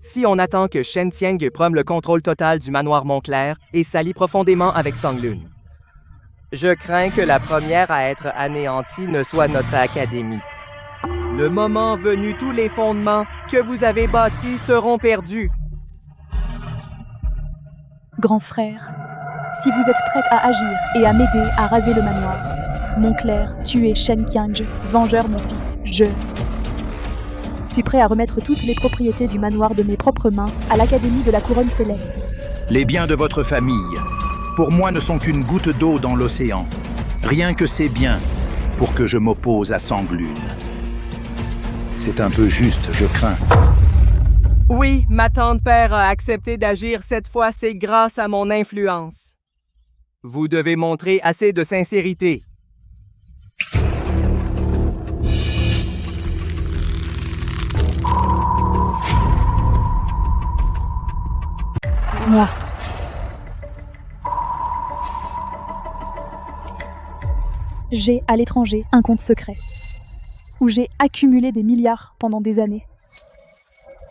Si on attend que Shen Tiange prenne le contrôle total du manoir Montclair et s'allie profondément avec Songlun. Je crains que la première à être anéantie ne soit notre académie. Le moment venu, tous les fondements que vous avez bâtis seront perdus. Grand frère, si vous êtes prête à agir et à m'aider à raser le manoir, Montclair, tuer Shen Tiange, vengeur mon fils, je suis prêt à remettre toutes les propriétés du manoir de mes propres mains à l'Académie de la Couronne Céleste. Les biens de votre famille, pour moi, ne sont qu'une goutte d'eau dans l'océan. Rien que ces biens pour que je m'oppose à Songlun. C'est un peu juste, je crains. Oui, ma tante père a accepté d'agir cette fois, c'est grâce à mon influence. Vous devez montrer assez de sincérité. Moi. J'ai à l'étranger un compte secret, où j'ai accumulé des milliards pendant des années.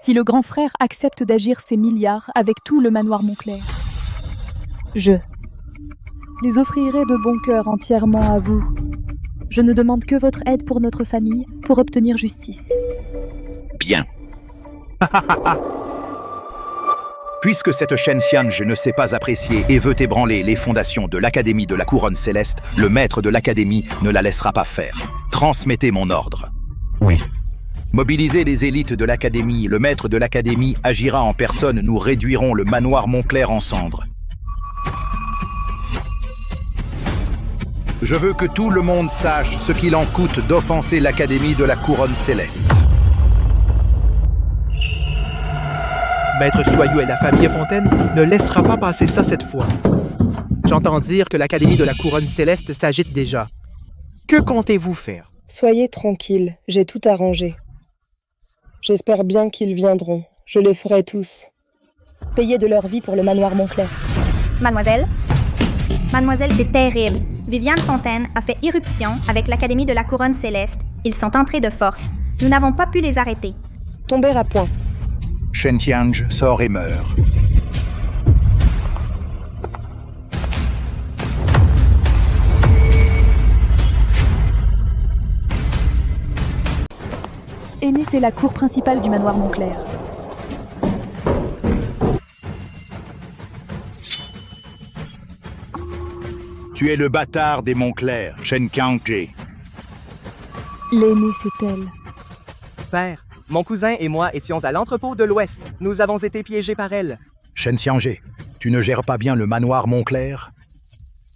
Si le grand frère accepte d'agir ces milliards avec tout le manoir Montclair, je les offrirai de bon cœur entièrement à vous. Je ne demande que votre aide pour notre famille, pour obtenir justice. Bien. Puisque cette Shen Tiange ne sait pas apprécier et veut ébranler les fondations de l'Académie de la Couronne Céleste, le maître de l'Académie ne la laissera pas faire. Transmettez mon ordre. Oui. Mobilisez les élites de l'Académie. Le maître de l'Académie agira en personne. Nous réduirons le manoir Montclair en cendres. Je veux que tout le monde sache ce qu'il en coûte d'offenser l'Académie de la Couronne Céleste. Maître Xueyu et la famille Fontaine ne laissera pas passer ça cette fois. J'entends dire que l'Académie de la Couronne Céleste s'agite déjà. Que comptez-vous faire? Soyez tranquille, j'ai tout arrangé. J'espère bien qu'ils viendront. Je les ferai tous. Payer de leur vie pour le manoir Montclair. Mademoiselle? Mademoiselle, c'est terrible. Viviane Fontaine a fait irruption avec l'Académie de la Couronne Céleste. Ils sont entrés de force. Nous n'avons pas pu les arrêter. Tomber à point. Shen Tiange sort et meurt. Aîné, c'est la cour principale du manoir Montclair. Tu es le bâtard des Montclair, Shen Qiangjie. L'aîné, c'est elle. Père, mon cousin et moi étions à l'entrepôt de l'Ouest. Nous avons été piégés par elle. Shen Qiangjie, tu ne gères pas bien le manoir Montclair?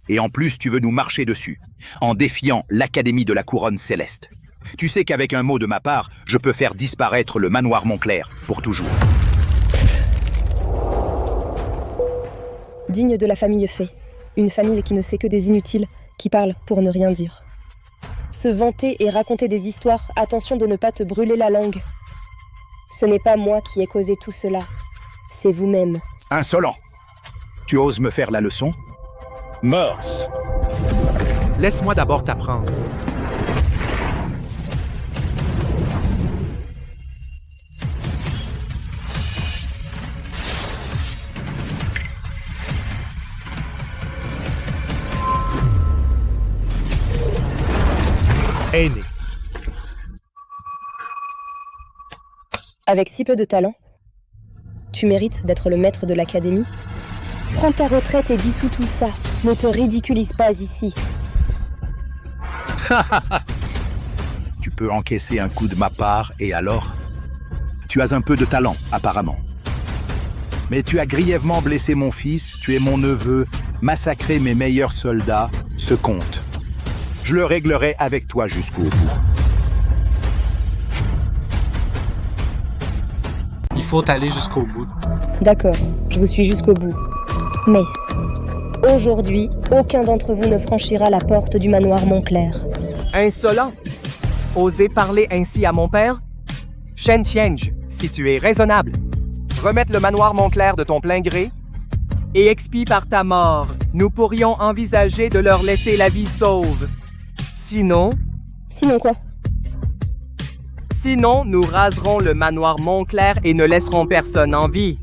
Et en plus, tu veux nous marcher dessus, en défiant l'Académie de la Couronne Céleste. Tu sais qu'avec un mot de ma part, je peux faire disparaître le manoir Montclair pour toujours. Digne de la famille Fée. Une famille qui ne sait que des inutiles, qui parlent pour ne rien dire. Se vanter et raconter des histoires, attention de ne pas te brûler la langue. Ce n'est pas moi qui ai causé tout cela, c'est vous-même. Insolent! Tu oses me faire la leçon? Mœurs! Laisse-moi d'abord t'apprendre. Aîné. Avec si peu de talent, tu mérites d'être le maître de l'académie. Prends ta retraite et dissous tout ça. Ne te ridiculise pas ici. Tu peux encaisser un coup de ma part et alors? Tu as un peu de talent, apparemment. Mais tu as grièvement blessé mon fils, tu es mon neveu, massacré mes meilleurs soldats, ce compte. Je le réglerai avec toi jusqu'au bout. Il faut aller jusqu'au bout. D'accord, je vous suis jusqu'au bout. Mais, aujourd'hui, aucun d'entre vous ne franchira la porte du manoir Montclair. Insolent! Oser parler ainsi à mon père? Shen Qiangjie, si tu es raisonnable, remettre le manoir Montclair de ton plein gré et expie par ta mort. Nous pourrions envisager de leur laisser la vie sauve. Sinon... Sinon quoi? Sinon, nous raserons le manoir Montclair et ne laisserons personne en vie.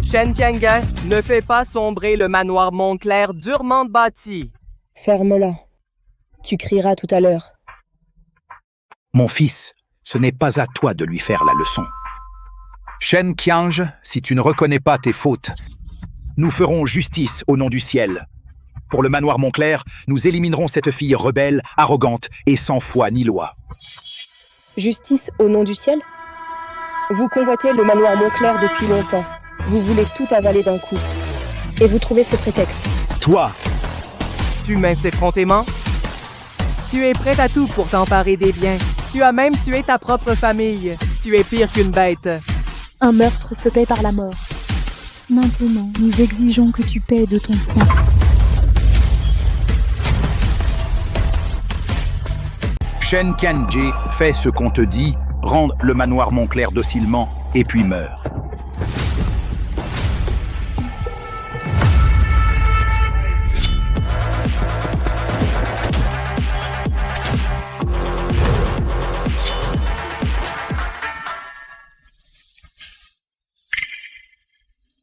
Shen Qiangjie, ne fais pas sombrer le manoir Montclair durement bâti. Ferme-la. Tu crieras tout à l'heure. Mon fils, ce n'est pas à toi de lui faire la leçon. Shen Qiangjie, si tu ne reconnais pas tes fautes, nous ferons justice au nom du ciel. Pour le manoir Montclair, nous éliminerons cette fille rebelle, arrogante et sans foi ni loi. Justice au nom du ciel? Vous convoitez le manoir Montclair depuis longtemps. Vous voulez tout avaler d'un coup. Et vous trouvez ce prétexte. Toi! Tu minces effrontément? Tu es prêt à tout pour t'emparer des biens. Tu as même tué ta propre famille. Tu es pire qu'une bête. Un meurtre se paie par la mort. Maintenant, nous exigeons que tu paies de ton sang. Shen Qiangjie, fais ce qu'on te dit, rende le manoir Montclair docilement, et puis meurs.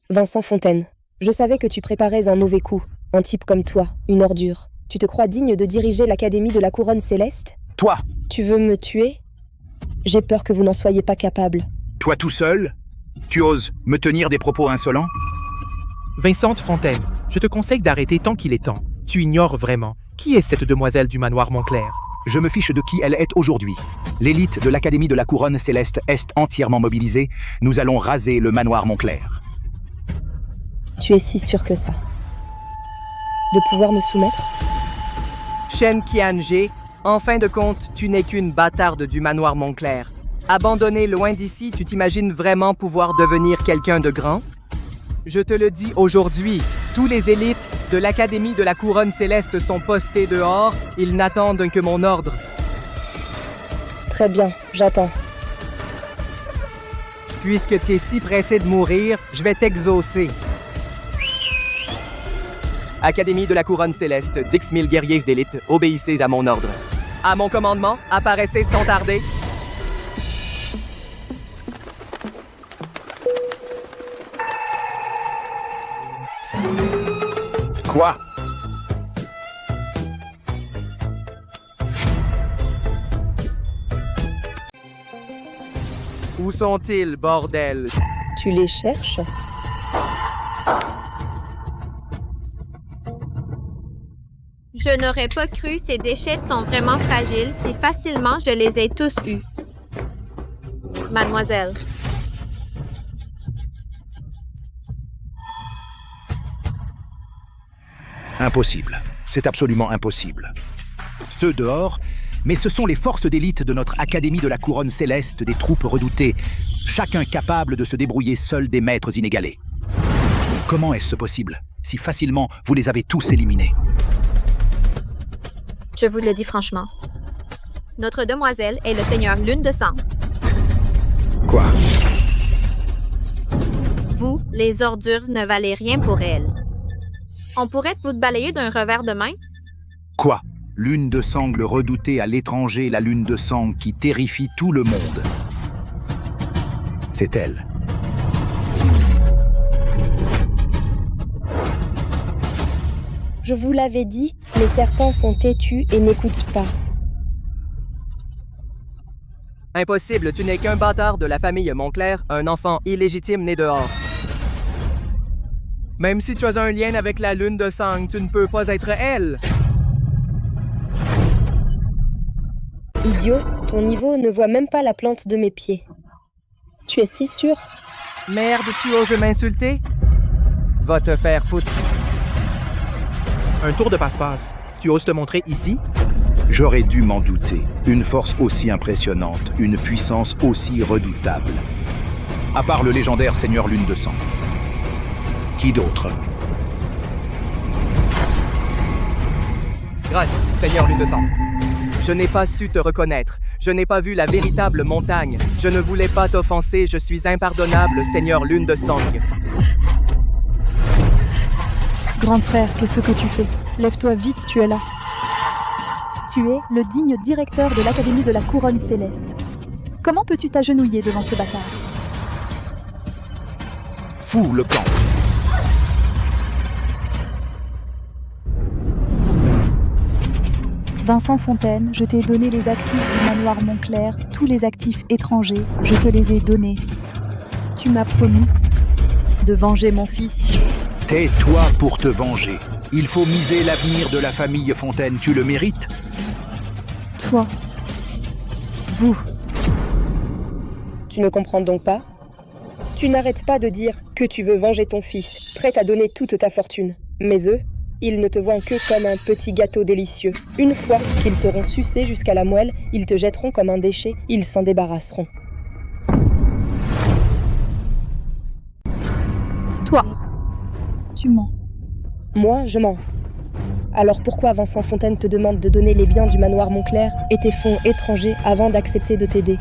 Vincent Fontaine, je savais que tu préparais un mauvais coup. Un type comme toi, une ordure. Tu te crois digne de diriger l'Académie de la Couronne Céleste? Toi! Tu veux me tuer? J'ai peur que vous n'en soyez pas capable. Toi tout seul? Tu oses me tenir des propos insolents? Vincent Fontaine, je te conseille d'arrêter tant qu'il est temps. Tu ignores vraiment. Qui est cette demoiselle du manoir Montclair? Je me fiche de qui elle est aujourd'hui. L'élite de l'Académie de la Couronne Céleste est entièrement mobilisée. Nous allons raser le manoir Montclair. Tu es si sûr que ça? De pouvoir me soumettre? Shen Qiangjie, en fin de compte, tu n'es qu'une bâtarde du manoir Montclair. Abandonné loin d'ici, tu t'imagines vraiment pouvoir devenir quelqu'un de grand? Je te le dis aujourd'hui, tous les élites de l'Académie de la Couronne Céleste sont postés dehors, ils n'attendent que mon ordre. Très bien, j'attends. Puisque tu es si pressé de mourir, je vais t'exaucer. Académie de la Couronne Céleste, 10 000 guerriers d'élite, obéissez à mon ordre. À mon commandement, apparaissez sans tarder. Quoi? Où sont-ils, bordel? Tu les cherches? Je n'aurais pas cru ces déchets sont vraiment fragiles si facilement je les ai tous eus. Mademoiselle. Impossible. C'est absolument impossible. Ceux dehors, mais ce sont les forces d'élite de notre Académie de la Couronne Céleste, des troupes redoutées, chacun capable de se débrouiller seul des maîtres inégalés. Comment est-ce possible, si facilement vous les avez tous éliminés? Je vous le dis franchement. Notre demoiselle est le seigneur Lune de Sang. Quoi? Vous, les ordures, ne valez rien pour elle. On pourrait vous balayer d'un revers de main? Quoi? Lune de sang redoutée à l'étranger, la lune de sang qui terrifie tout le monde. C'est elle. Je vous l'avais dit, mais certains sont têtus et n'écoutent pas. Impossible, tu n'es qu'un bâtard de la famille Montclair, un enfant illégitime né dehors. Même si tu as un lien avec la lune de sang, tu ne peux pas être elle. Idiot, ton niveau ne voit même pas la plante de mes pieds. Tu es si sûr? Merde, tu oses m'insulter? Va te faire foutre. Un tour de passe-passe. Tu oses te montrer ici? J'aurais dû m'en douter. Une force aussi impressionnante, une puissance aussi redoutable. À part le légendaire Seigneur Lune de Sang. Qui d'autre? Grâce, Seigneur Lune de Sang. Je n'ai pas su te reconnaître. Je n'ai pas vu la véritable montagne. Je ne voulais pas t'offenser. Je suis impardonnable, Seigneur Lune de Sang. Grand frère, qu'est-ce que tu fais? Lève-toi vite, tu es là. Tu es le digne directeur de l'Académie de la Couronne Céleste. Comment peux-tu t'agenouiller devant ce bâtard? Fous le camp. Vincent Fontaine, je t'ai donné les actifs du manoir Montclair, tous les actifs étrangers, je te les ai donnés. Tu m'as promis de venger mon fils. Tais-toi pour te venger. Il faut miser l'avenir de la famille Fontaine. Tu le mérites? Toi. Vous. Tu ne comprends donc pas? Tu n'arrêtes pas de dire que tu veux venger ton fils, prêt à donner toute ta fortune. Mais eux, ils ne te voient que comme un petit gâteau délicieux. Une fois qu'ils t'auront sucé jusqu'à la moelle, ils te jetteront comme un déchet, ils s'en débarrasseront. Toi. Tu mens. Moi, je mens. Alors pourquoi Vincent Fontaine te demande de donner les biens du manoir Montclair et tes fonds étrangers avant d'accepter de t'aider?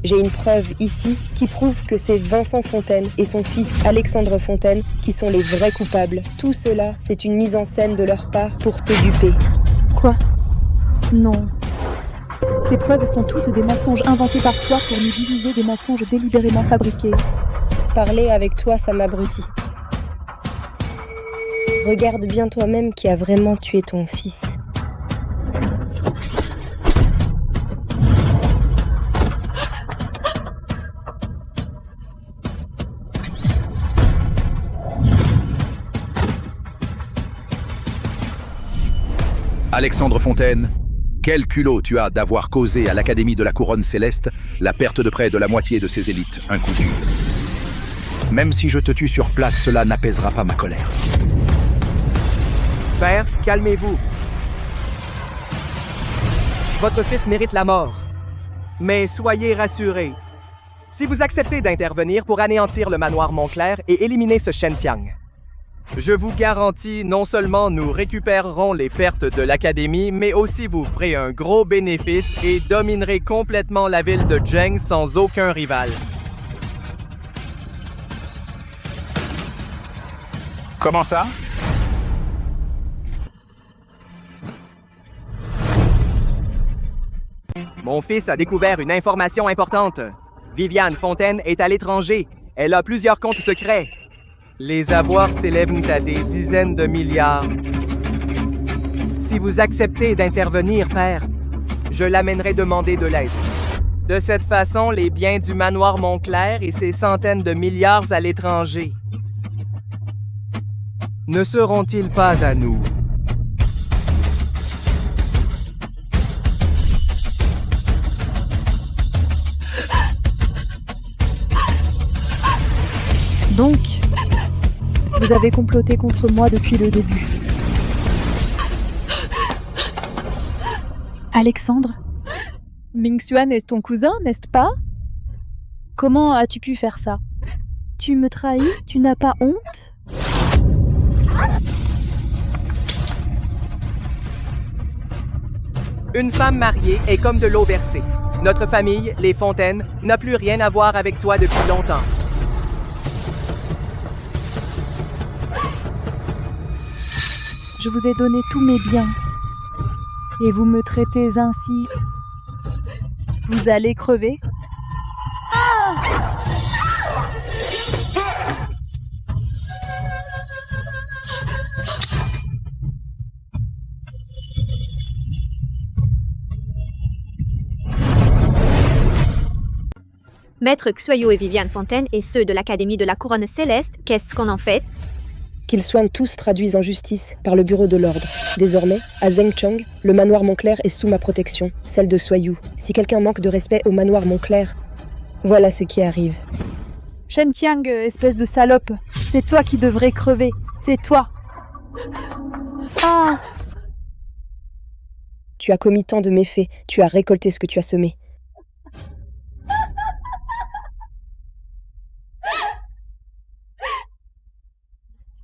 J'ai une preuve ici qui prouve que c'est Vincent Fontaine et son fils Alexandre Fontaine qui sont les vrais coupables. Tout cela, c'est une mise en scène de leur part pour te duper. Quoi? Non. Ces preuves sont toutes des mensonges inventés par toi pour nous diviser, des mensonges délibérément fabriqués. Parler avec toi, ça m'abrutit. Regarde bien toi-même qui a vraiment tué ton fils. Alexandre Fontaine, quel culot tu as d'avoir causé à l'Académie de la Couronne Céleste la perte de près de la moitié de ses élites, un coup dur. Même si je te tue sur place, cela n'apaisera pas ma colère. Père, calmez-vous. Votre fils mérite la mort. Mais soyez rassurés. Si vous acceptez d'intervenir pour anéantir le manoir Montclair et éliminer ce Shen Tiang, je vous garantis, non seulement nous récupérerons les pertes de l'Académie, mais aussi vous ferez un gros bénéfice et dominerez complètement la ville de Zheng sans aucun rival. Comment ça? Mon fils a découvert une information importante. Viviane Fontaine est à l'étranger. Elle a plusieurs comptes secrets. Les avoirs s'élèvent à des dizaines de milliards. Si vous acceptez d'intervenir, père, je l'amènerai demander de l'aide. De cette façon, les biens du manoir Montclair et ses centaines de milliards à l'étranger ne seront-ils pas à nous? Donc, vous avez comploté contre moi depuis le début. Alexandre, Mingxuan est ton cousin, n'est-ce pas? Comment as-tu pu faire ça? Tu me trahis? Tu n'as pas honte? Une femme mariée est comme de l'eau versée. Notre famille, les Fontaines, n'a plus rien à voir avec toi depuis longtemps. Je vous ai donné tous mes biens. Et vous me traitez ainsi. Vous allez crever? Maître Xueyu et Viviane Fontaine et ceux de l'Académie de la Couronne Céleste, qu'est-ce qu'on en fait? Qu'ils soient tous traduits en justice par le Bureau de l'Ordre. Désormais, à Zhengchong, le manoir Montclair est sous ma protection, celle de Xueyu. Si quelqu'un manque de respect au manoir Montclair, voilà ce qui arrive. Shen Tiang, espèce de salope, c'est toi qui devrais crever. C'est toi. Ah! Tu as commis tant de méfaits, tu as récolté ce que tu as semé.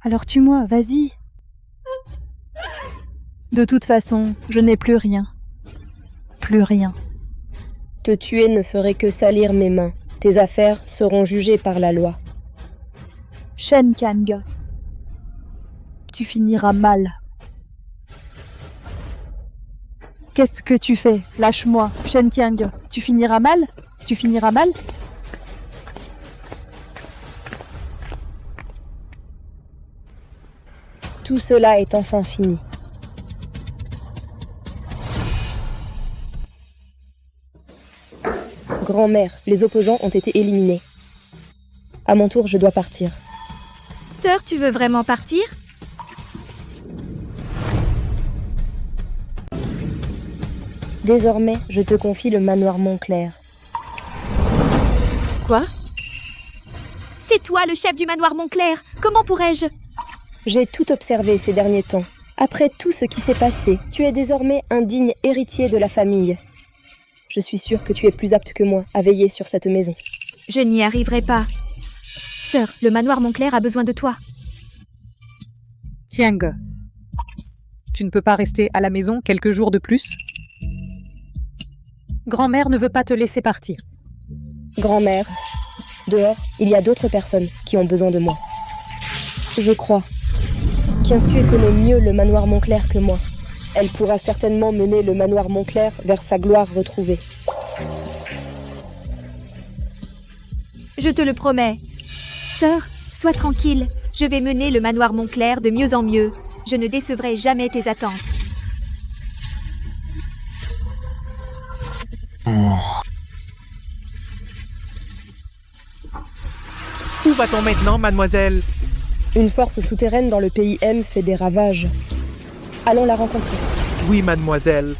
Alors tue-moi, vas-y. De toute façon, je n'ai plus rien. Plus rien. Te tuer ne ferait que salir mes mains. Tes affaires seront jugées par la loi. Shen Kang, tu finiras mal. Qu'est-ce que tu fais? Lâche-moi, Shen Tiang. Tu finiras mal? Tu finiras mal? Tout cela est enfin fini. Grand-mère, les opposants ont été éliminés. À mon tour, je dois partir. Sœur, tu veux vraiment partir? Désormais, je te confie le manoir Montclair. Quoi? C'est toi le chef du manoir Montclair. Comment pourrais-je? J'ai tout observé ces derniers temps. Après tout ce qui s'est passé, tu es désormais un digne héritier de la famille. Je suis sûre que tu es plus apte que moi à veiller sur cette maison. Je n'y arriverai pas. Sœur, le manoir Montclair a besoin de toi. Tiang, tu ne peux pas rester à la maison quelques jours de plus? Grand-mère ne veut pas te laisser partir. Grand-mère, dehors, il y a d'autres personnes qui ont besoin de moi. Je crois. Kinsue connaît mieux le manoir Montclair que moi. Elle pourra certainement mener le manoir Montclair vers sa gloire retrouvée. Je te le promets. Sœur, sois tranquille. Je vais mener le manoir Montclair de mieux en mieux. Je ne décevrai jamais tes attentes. Où va-t-on maintenant, mademoiselle? Une force souterraine dans le pays M fait des ravages. Allons la rencontrer. Oui, mademoiselle.